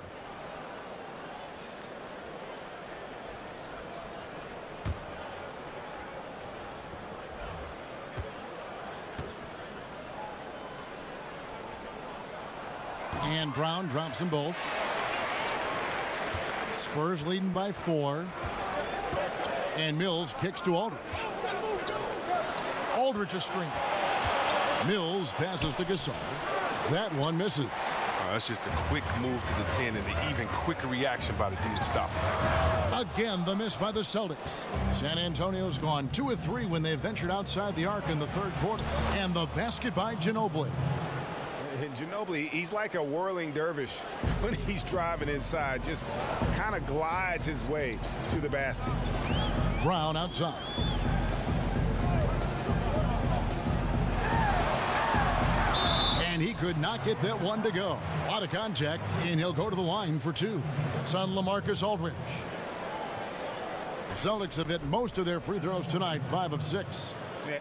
And Brown drops them both. Spurs leading by 4. And Mills kicks to Aldridge. Aldridge a screen. Mills passes to Gasol. That one misses. That's just a quick move to the 10 and an even quicker reaction by the D to stop him. Again, the miss by the Celtics. San Antonio's gone 2 of 3 when they ventured outside the arc in the 3rd quarter. And the basket by Ginobili. And Ginobili, he's like a whirling dervish when he's driving inside. Just kind of glides his way to the basket. Brown outside. And he could not get that one to go. A lot of contact, and he'll go to the line for 2. It's on LaMarcus Aldridge. The Celtics have hit most of their free throws tonight, 5 of 6.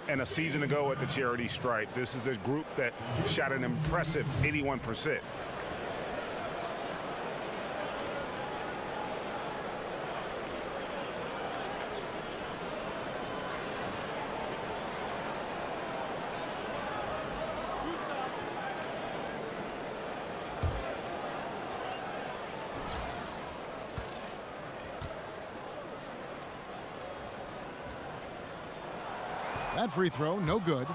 And a season ago at the charity stripe, this is a group that shot an impressive 81%. That free throw, no good.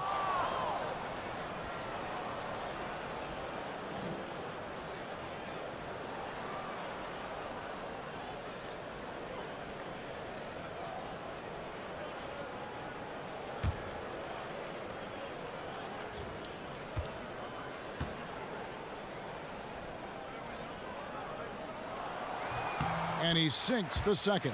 And he sinks the second.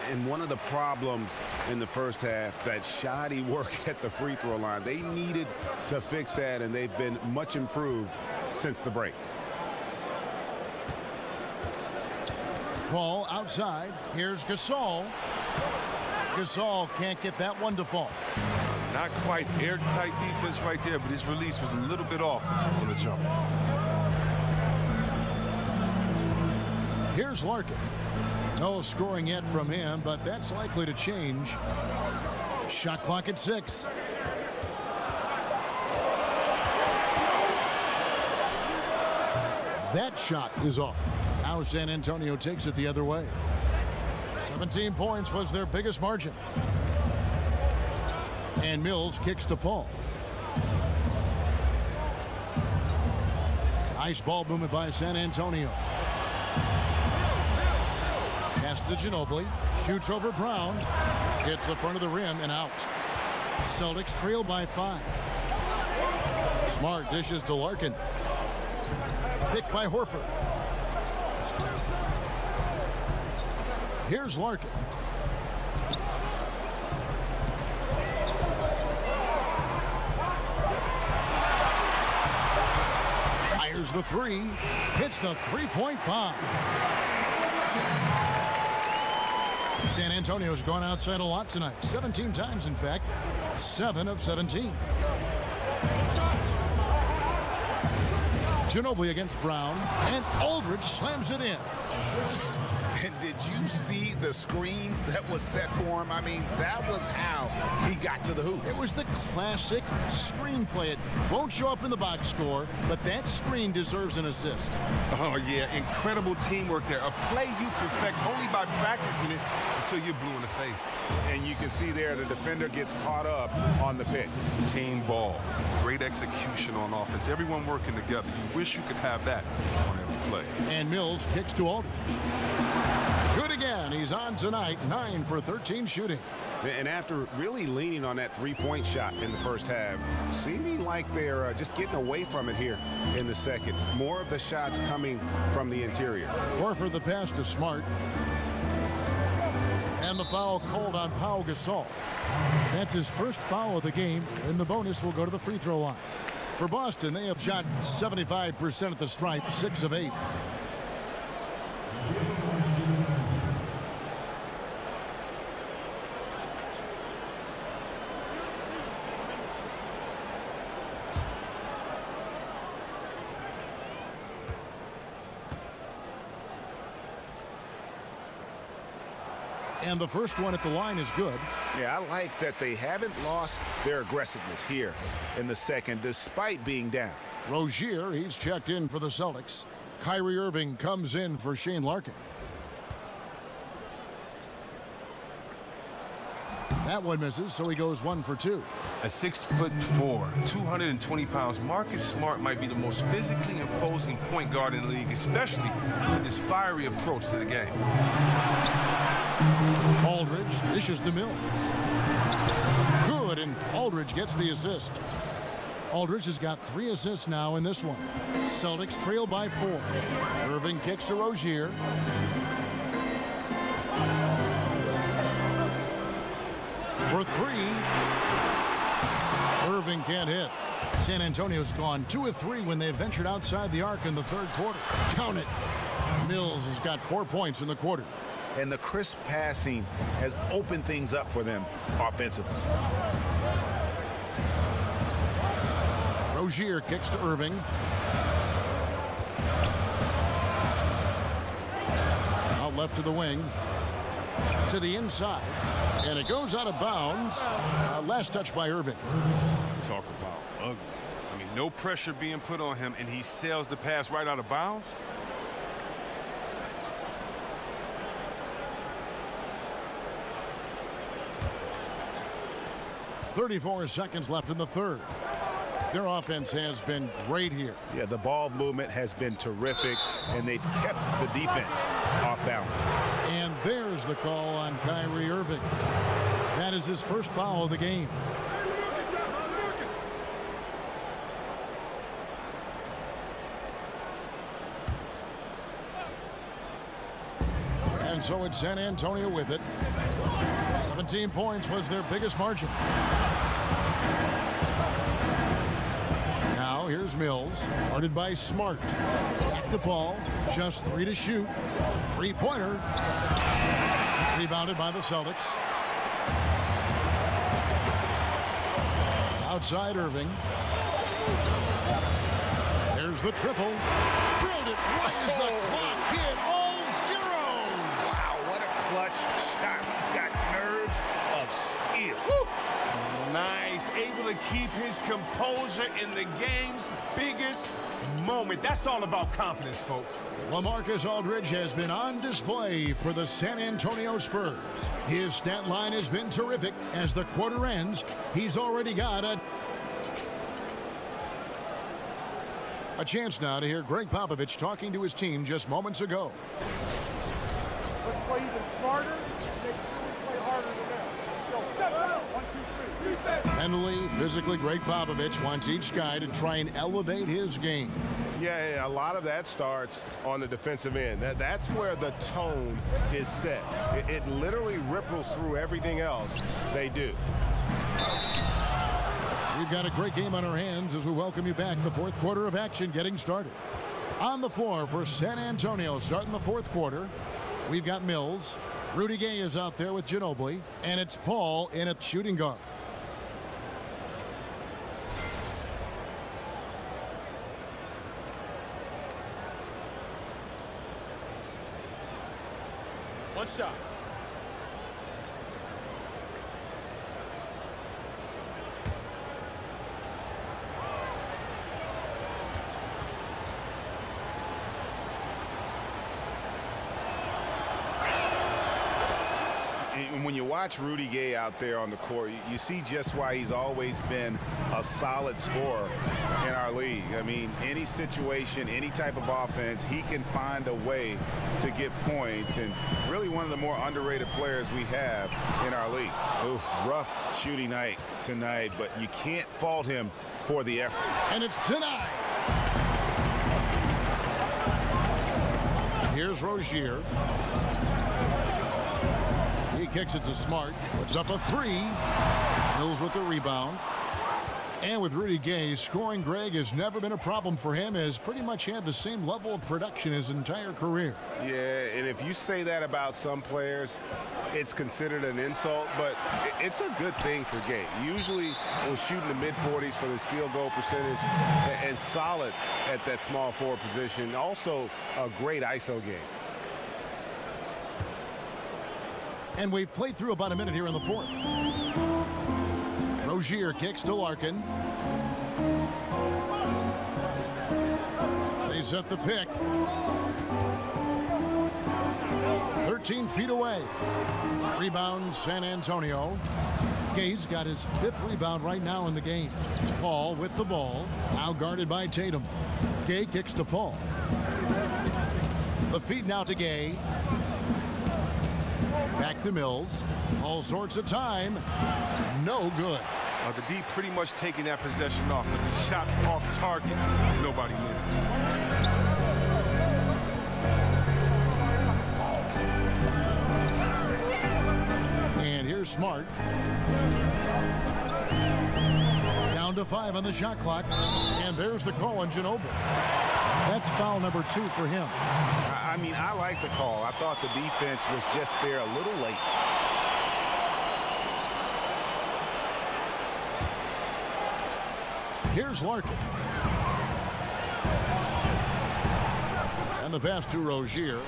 And one of the problems in the first half, that shoddy work at the free throw line. They needed to fix that, and they've been much improved since the break. Ball outside. Here's Gasol. Gasol can't get that one to fall. Not quite airtight defense right there, but his release was a little bit off on the jump. Here's Larkin. No scoring yet from him, but that's likely to change. Shot clock at 6. That shot is off. Now San Antonio takes it the other way. 17 points was their biggest margin. And Mills kicks to Paul. Nice ball movement by San Antonio. Pass to Ginobili. Shoots over Brown. Hits the front of the rim and out. Celtics trail by 5. Smart dishes to Larkin. Picked by Horford. Here's Larkin. Fires the 3. Hits the three-point bomb. San Antonio's gone outside a lot tonight. 17 times, in fact. 7 of 17. Ginobili against Brown, and Aldridge slams it in. And did you see the screen that was set for him? I mean, that was how he got to the hoop. It was the classic screenplay. It won't show up in the box score, but that screen deserves an assist. Oh, yeah, incredible teamwork there. A play you perfect only by practicing it until you're blue in the face. And you can see there the defender gets caught up on the pick. Team ball. Great execution on offense. Everyone working together. You wish you could have that on every play. And Mills kicks to Aldridge. Good again. He's on tonight. 9 for 13 shooting. And after really leaning on that three-point shot in the first half, seeming like they're just getting away from it here in the second. More of the shots coming from the interior. Horford the pass to Smart. And the foul called on Pau Gasol. That's his first foul of the game, and the bonus will go to the free throw line. For Boston, they have shot 75% at the stripe, 6 of 8. And the first one at the line is good. Yeah, I like that they haven't lost their aggressiveness here in the second, despite being down. Rozier, he's checked in for the Celtics. Kyrie Irving comes in for Shane Larkin. That one misses, so he goes 1 for 2. At 6'4", 220 pounds, Marcus Smart might be the most physically imposing point guard in the league, especially with his fiery approach to the game. Aldridge dishes to Mills. Good, and Aldridge gets the assist. Aldridge has got 3 assists now in this one. Celtics trail by 4. Irving kicks to Rozier. For 3. Irving can't hit. San Antonio's gone 2 of 3 when they ventured outside the arc in the third quarter. Count it. Mills has got 4 points in the quarter. And the crisp passing has opened things up for them offensively. Rozier kicks to Irving. Out left to the wing. To the inside. And it goes out of bounds. Last touch by Irving. Talk about ugly. I mean, no pressure being put on him, and he sails the pass right out of bounds. .34 seconds left in the third. Their offense has been great here. Yeah, the ball movement has been terrific, and they've kept the defense off balance. And there's the call on Kyrie Irving. That is his first foul of the game. And so it's San Antonio with it. 17 points was their biggest margin. Now Here's Mills, guarded by Smart. Back to Paul, just 3 to shoot. Three-pointer. Rebounded by the Celtics. Outside Irving. There's the triple. Drilled it right as the clock hit all zeros. Wow, what a clutch shot. He's got nerves of steel. Woo. Nice, able to keep his composure in the game's biggest moment. That's all about confidence, folks. LaMarcus Aldridge has been on display for the San Antonio Spurs. His stat line has been terrific. As the quarter ends, he's already got a chance now to hear Greg Popovich talking to his team just moments ago. Let's play even smarter. Make sure we play harder than that. Let's go. Step out. 1, 2, 3. Mentally, physically, Greg Popovich wants each guy to try and elevate his game. Yeah, a lot of that starts on the defensive end. That's where the tone is set. It literally ripples through everything else they do. We've got a great game on our hands as we welcome you back. The fourth quarter of action getting started. On the floor for San Antonio starting the fourth quarter, we've got Mills. Rudy Gay is out there with Ginobili, and it's Paul in at shooting guard. One shot. And when you watch Rudy Gay out there on the court, you see just why he's always been a solid scorer in our league. I mean, any situation, any type of offense, he can find a way to get points, and really one of the more underrated players we have in our league. Oof, rough shooting night tonight, but you can't fault him for the effort. And it's denied. Here's Rozier. He kicks it to Smart, puts up a 3. Mills with the rebound. And with Rudy Gay, scoring, Greg, has never been a problem for him, has pretty much had the same level of production his entire career. Yeah, and if you say that about some players, it's considered an insult, but it's a good thing for Gay. Usually we're shooting the mid-40s for his field goal percentage and solid at that small forward position. Also a great ISO game. And we've played through about a minute here in the fourth. Rozier kicks to Larkin. They set the pick. 13 feet away. Rebound San Antonio. Gay's got his 5th rebound right now in the game. Paul with the ball. Now guarded by Tatum. Gay kicks to Paul. The feed now to Gay. Back to Mills. All sorts of time. No good. The D pretty much taking that possession off, but the shots off target. Nobody knew. And here's Smart. Down to 5 on the shot clock. And there's the call on Ginobili. That's foul number 2 for him. I mean, I like the call. I thought the defense was just there a little late. Here's Larkin. And the pass to Rozier.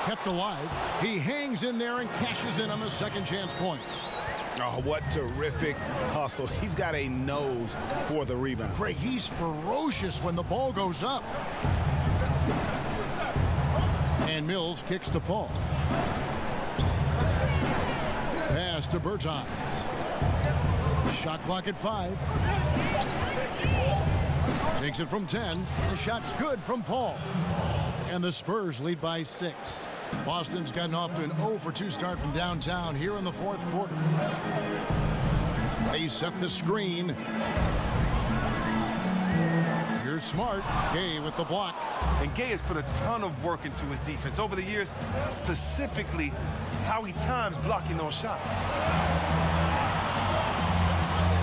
Kept alive. He hangs in there and cashes in on the second chance points. Oh, what terrific hustle. He's got a nose for the rebound. Greg, he's ferocious when the ball goes up. And Mills kicks to Paul. Pass to Bertans. Shot clock at 5. Takes it from 10. The shot's good from Paul. And the Spurs lead by 6. Boston's gotten off to an 0-for-2 start from downtown here in the fourth quarter. They set the screen. Here's Smart. Gay with the block. And Gay has put a ton of work into his defense over the years, specifically how he times blocking those shots.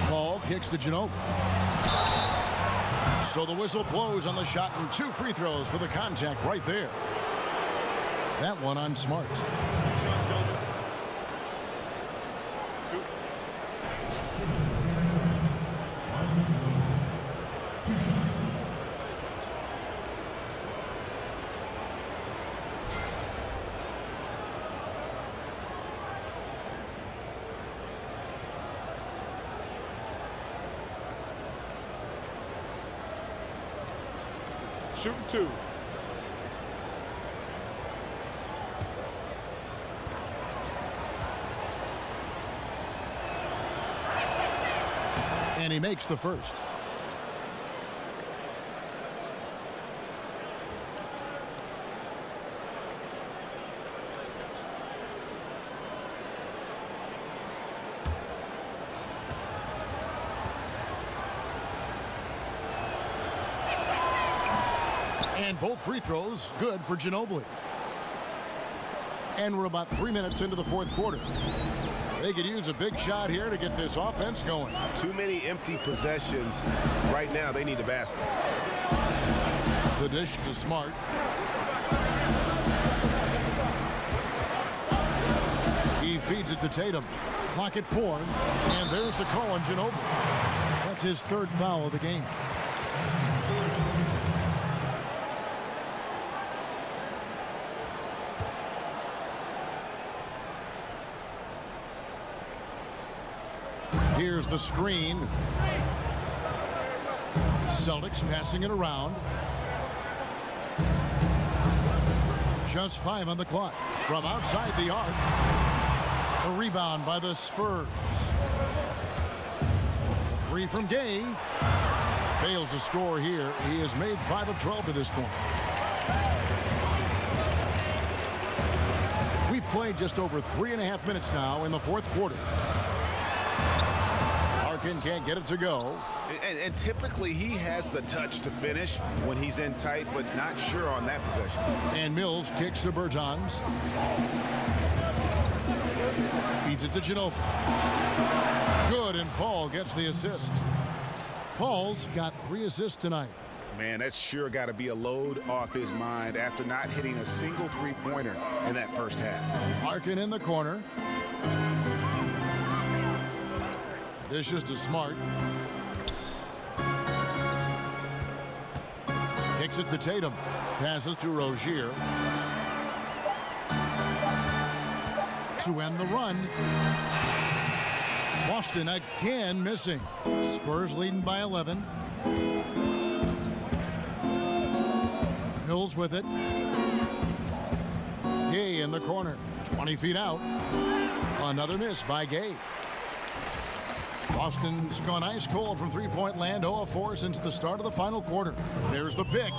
Paul kicks to Ginobili. So the whistle blows on the shot and 2 free throws for the contact right there. That one on Smart. Shooting 2. And he makes the first. And both free throws good for Ginobili. And we're about 3 minutes into the fourth quarter. They could use a big shot here to get this offense going. Too many empty possessions. Right now, they need a basket. The dish to Smart. He feeds it to Tatum. Clock at 4. And there's the call on Ginobili. That's his 3rd foul of the game. Here's the screen. Celtics passing it around. Just 5 on the clock. From outside the arc. A rebound by the Spurs. 3 from Gay. Fails to score here. He has made 5 of 12 to this point. We've played just over 3.5 minutes now in the fourth quarter. Can't get it to go. And typically he has the touch to finish when he's in tight, but not sure on that possession. And Mills kicks to Bertans. Feeds it to Ginobili. Good, and Paul gets the assist. Paul's got 3 assists tonight. Man, that's sure got to be a load off his mind after not hitting a single three-pointer in that first half. Larkin in the corner. Dishes to Smart. Kicks it to Tatum. Passes to Rozier. To end the run. Boston again missing. Spurs leading by 11. Mills with it. Gay in the corner. 20 feet out. Another miss by Gay. Boston's gone ice cold from three-point land, 0 of 4 since the start of the final quarter. There's the pick.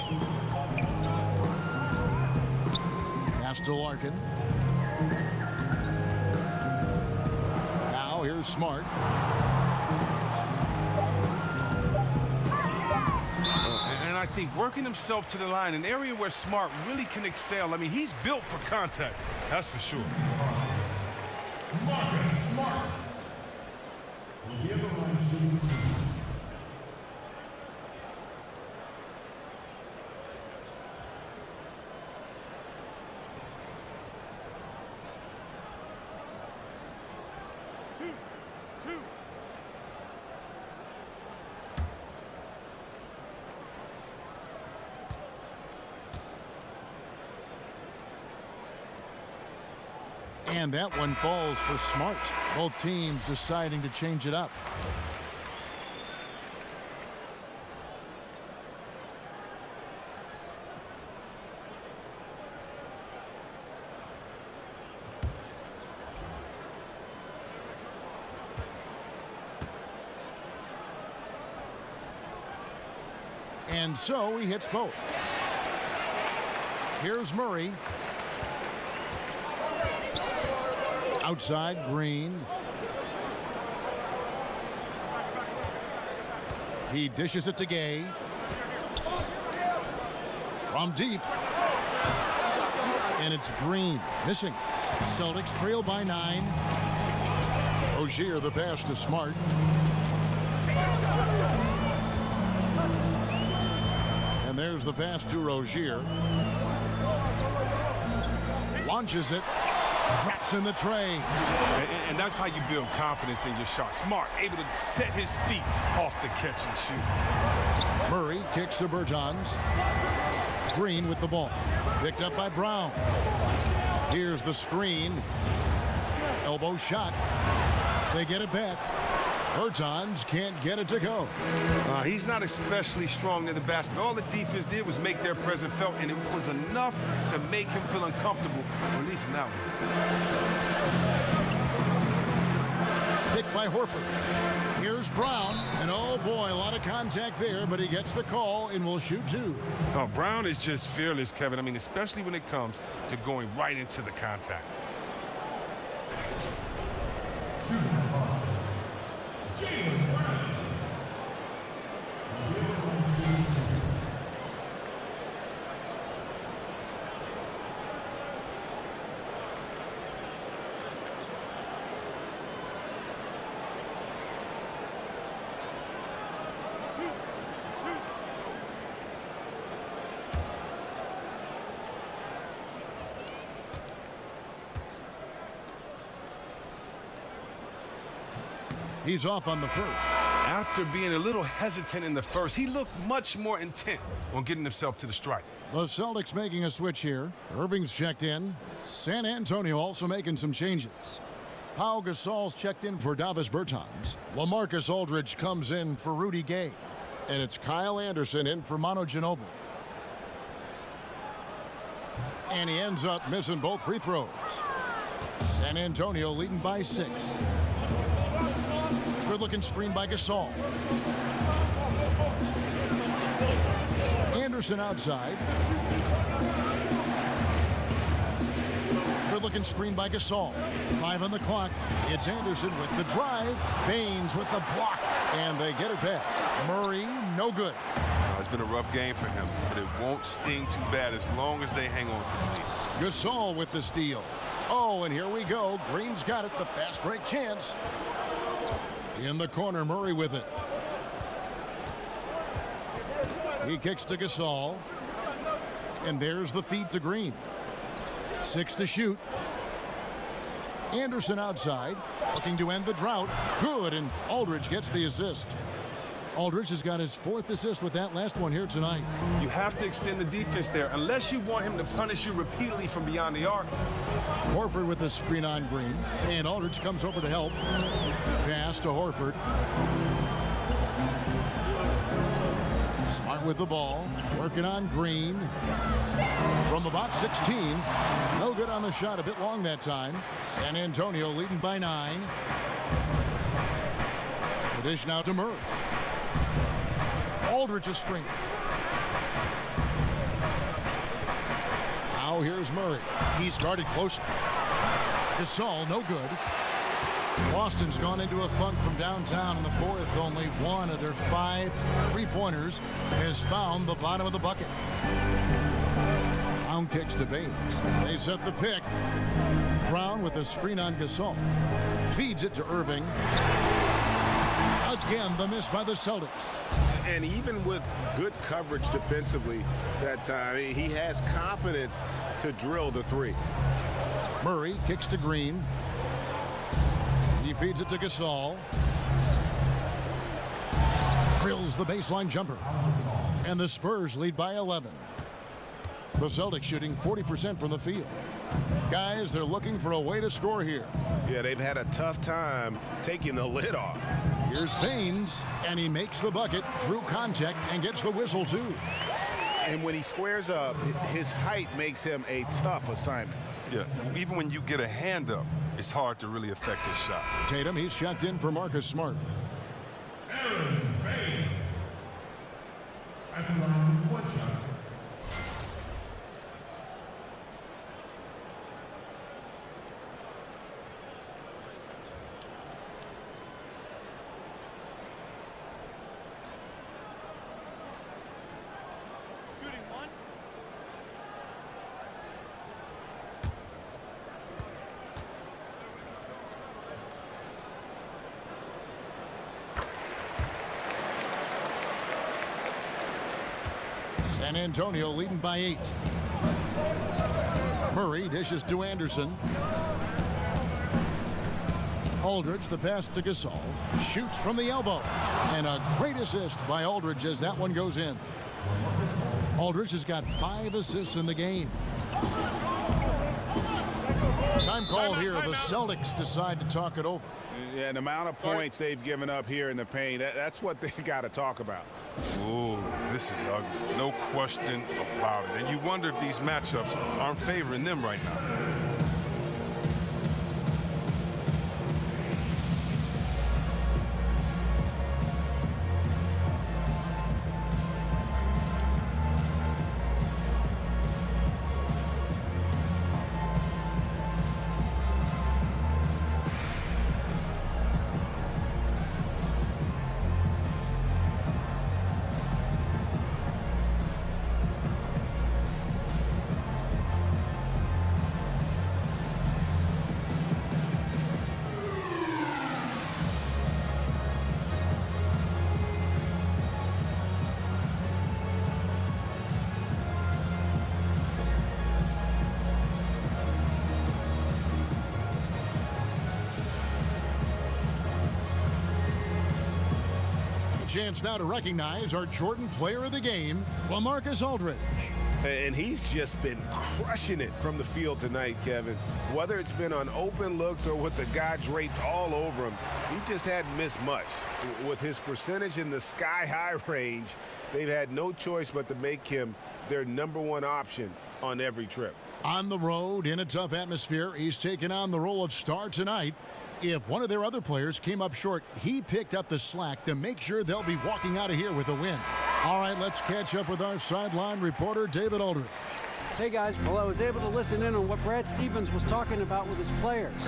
Pass to Larkin. Now here's Smart. And I think working himself to the line, an area where Smart really can excel. I mean, he's built for contact, that's for sure. Marcus Smart. And that one falls for Smart. Both teams deciding to change it up. And so he hits both. Here's Murray. Outside, Green. He dishes it to Gay. From deep. And it's Green. Missing. Celtics trail by 9. Rozier the pass to Smart. there's the pass to Rozier. Launches it. Drops in the tray. And that's how you build confidence in your shot. Smart, able to set his feet off the catch and shoot. Murray kicks to Bertans. Green with the ball. Picked up by Brown. Here's the screen. Elbow shot. They get it back. Bertans can't get it to go. He's not especially strong in the basket. All the defense did was make their presence felt, and it was enough to make him feel uncomfortable, or at least in that one. Picked by Horford. Here's Brown, and oh boy, a lot of contact there, but he gets the call and will shoot two. Oh, Brown is just fearless, Kevin. I mean, especially when it comes to going right into the contact. He's off on the first. After being a little hesitant in the first, he looked much more intent on getting himself to the strike. The Celtics making a switch here. Irving's checked in. San Antonio also making some changes. Pau Gasol's checked in for Davis Bertans. LaMarcus Aldridge comes in for Rudy Gay. And it's Kyle Anderson in for Manu Ginobili. And he ends up missing both free throws. San Antonio leading by 6. Good-looking screen by Gasol. Anderson outside. Good-looking screen by Gasol. 5 on the clock. It's Anderson with the drive. Baines with the block. And they get it back. Murray, no good. It's been a rough game for him, but it won't sting too bad as long as they hang on to the lead. Gasol with the steal. Oh, and here we go. Green's got it. The fast break chance. In the corner, Murray with it. He kicks to Gasol. And there's the feed to Green. 6 to shoot. Anderson outside, looking to end the drought. Good, and Aldridge gets the assist. Aldridge has got his 4th assist with that last one here tonight. You have to extend the defense there, unless you want him to punish you repeatedly from beyond the arc. Horford with a screen on Green, and Aldridge comes over to help. Pass to Horford. Smart with the ball, working on Green. From about 16, no good on the shot, a bit long that time. San Antonio leading by 9. The dish now to Murray. Aldridge's screen. Now here's Murray. He's guarded closely. Gasol, no good. Boston's gone into a funk from downtown in the 4th. Only one of their 5 3-pointers has found the bottom of the bucket. Brown kicks to Baines. They set the pick. Brown with a screen on Gasol. Feeds it to Irving. Again, the miss by the Celtics. And even with good coverage defensively that time, he has confidence to drill the 3. Murray kicks to Green. He feeds it to Gasol. Drills the baseline jumper. And the Spurs lead by 11. The Celtics shooting 40% from the field. Guys, they're looking for a way to score here. Yeah, they've had a tough time taking the lid off. Here's Baines, and he makes the bucket, drew contact, and gets the whistle, too. And when he squares up, his height makes him a tough assignment. Yeah, even when you get a hand up, it's hard to really affect his shot. Tatum, he's checked in for Marcus Smart. Aaron Baines. At the line with 1 shot. San Antonio leading by 8. Murray dishes to Anderson. Aldridge, the pass to Gasol. Shoots from the elbow. And a great assist by Aldridge as that one goes in. Aldridge has got 5 assists in the game. Time called here. The Celtics decide to talk it over. Yeah, the amount of points they've given up here in the paint, that's what they got to talk about. Ooh, this is ugly. No question about it. And you wonder if these matchups aren't favoring them right now. Chance now to recognize our Jordan Player of the Game, LaMarcus Aldridge. And he's just been crushing it from the field tonight, Kevin. Whether it's been on open looks or with the guy draped all over him, he just hadn't missed much. With his percentage in the sky-high range, they've had no choice but to make him their #1 option on every trip. On the road, in a tough atmosphere, he's taken on the role of star tonight. If one of their other players came up short, he picked up the slack to make sure they'll be walking out of here with a win. All right, let's catch up with our sideline reporter, David Aldridge. Hey guys, well, I was able to listen in on what Brad Stevens was talking about with his players.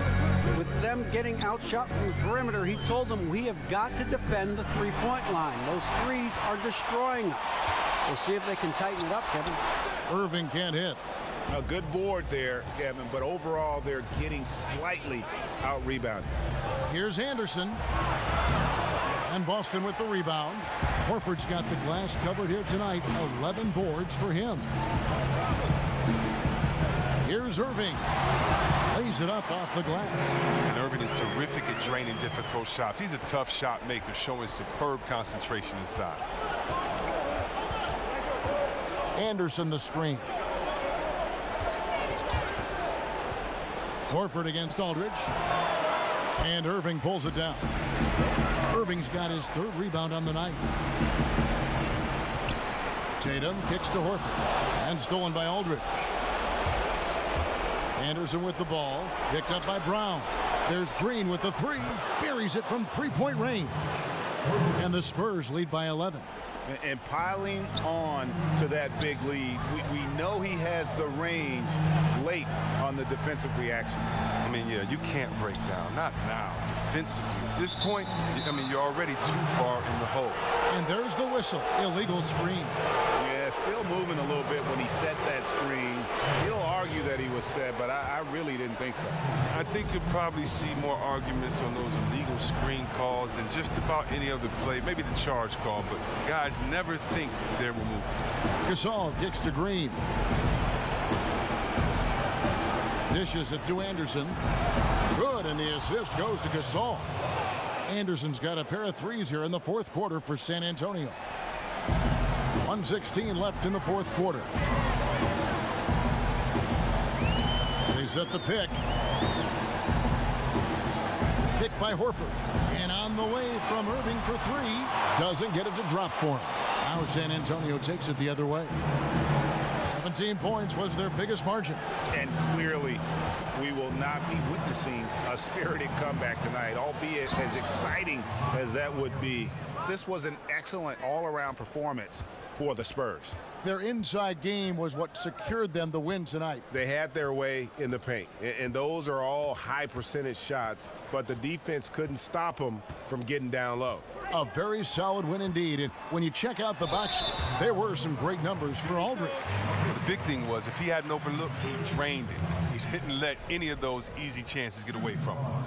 With them getting outshot from the perimeter, he told them we have got to defend the three-point line. Those threes are destroying us. We'll see if they can tighten it up, Kevin. Irving can't hit. A good board there, Kevin, but overall they're getting slightly out-rebounded. Here's Anderson. And Boston with the rebound. Horford's got the glass covered here tonight. 11 boards for him. Here's Irving. Lays it up off the glass. And Irving is terrific at draining difficult shots. He's a tough shot maker, showing superb concentration inside. Anderson the screen. Horford against Aldridge. And Irving pulls it down. Irving's got his 3rd rebound on the night. Tatum kicks to Horford. And stolen by Aldridge. Anderson with the ball. Picked up by Brown. There's Green with the 3. Buries it from 3-point range. And the Spurs lead by 11. And piling on to that big lead, we know he has the range late on the defensive reaction. I mean, yeah, you can't break down. Not now. Defensively. At this point, I mean, you're already too far in the hole. And there's the whistle. Illegal screen. Yeah, still moving a little bit when he set that screen. He'll argue that he was set, but I really didn't think so. I think you'll probably see more arguments on those illegal screen calls than just about any other play. Maybe the charge call, but guys never think they're removed. Gasol kicks to Green. Dishes it to Anderson. Good, and the assist goes to Gasol. Anderson's got a pair of threes here in the 4th quarter for San Antonio. 1:16 left in the 4th quarter. They set the pick. Pick by Horford. And on the way from Irving for 3. Doesn't get it to drop for him. Now San Antonio takes it the other way. 17 points was their biggest margin. And clearly, we will not be witnessing a spirited comeback tonight, albeit as exciting as that would be. This was an excellent all-around performance for the Spurs. Their inside game was what secured them the win tonight. They had their way in the paint, and those are all high percentage shots, but the defense couldn't stop them from getting down low. A very solid win indeed, and when you check out the box, there were some great numbers for Aldridge. The big thing was if he had an open look, he drained it. He didn't let any of those easy chances get away from him.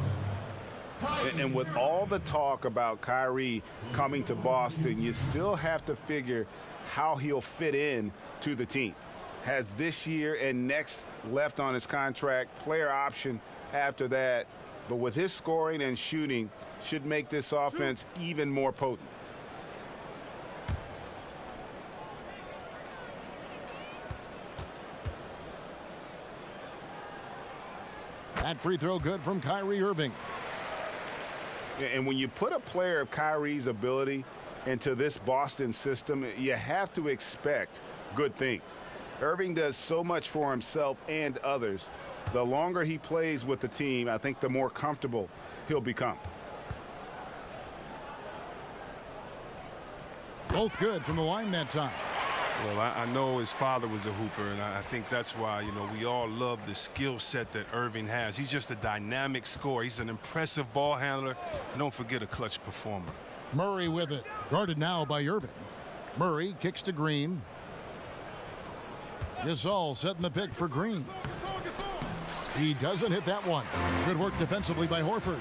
And with all the talk about Kyrie coming to Boston, you still have to figure how he'll fit in to the team. Has this year and next left on his contract, player option after that. But with his scoring and shooting, should make this offense even more potent. That free throw good from Kyrie Irving. And when you put a player of Kyrie's ability into this Boston system, you have to expect good things. Irving does so much for himself and others. The longer he plays with the team, I think the more comfortable he'll become. Both good from the line that time. Well, I know his father was a hooper, and I think that's why, we all love the skill set that Irving has. He's just a dynamic scorer. He's an impressive ball handler, and don't forget a clutch performer. Murray with it, guarded now by Irving. Murray kicks to Green. Gasol setting the pick for Green. He doesn't hit that one. Good work defensively by Horford.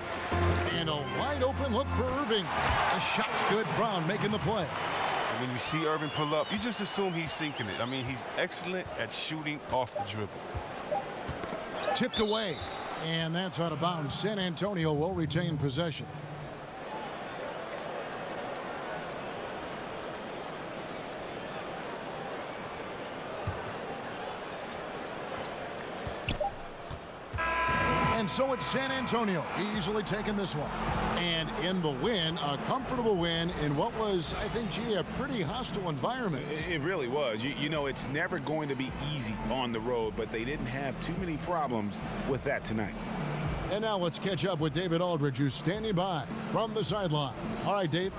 And a wide open look for Irving. The shot's good. Brown making the play. And when you see Irving pull up, you just assume he's sinking it. I mean, he's excellent at shooting off the dribble. Tipped away. And that's out of bounds. San Antonio will retain possession. And so it's San Antonio easily taking this one. And in the win, a comfortable win in what was, I think, a pretty hostile environment. It really was. You know, it's never going to be easy on the road, but they didn't have too many problems with that tonight. And now let's catch up with David Aldridge, who's standing by from the sideline. All right, Dave.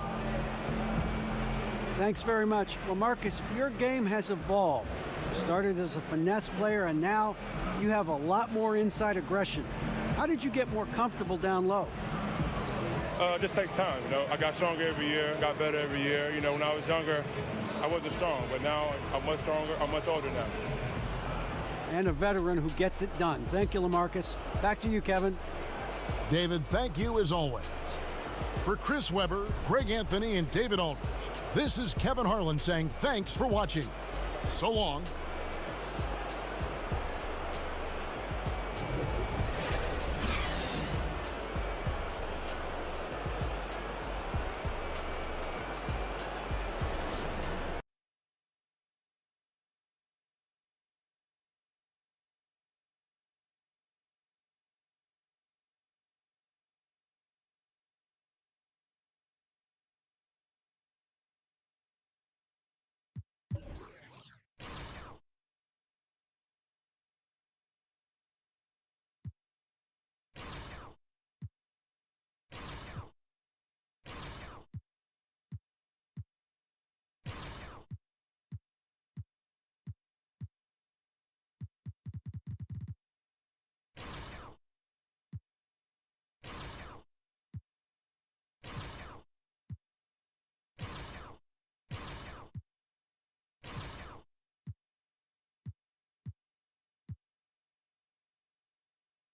Thanks very much. Well, Marcus, your game has evolved. Started as a finesse player, and now you have a lot more inside aggression. How did you get more comfortable down low? It just takes time. I got stronger every year, got better every year. When I was younger, I wasn't strong, but now I'm much stronger. I'm much older now. And a veteran who gets it done. Thank you, LaMarcus. Back to you, Kevin. David, thank you as always. For Chris Webber, Greg Anthony, and David Aldridge, this is Kevin Harlan saying thanks for watching. So long.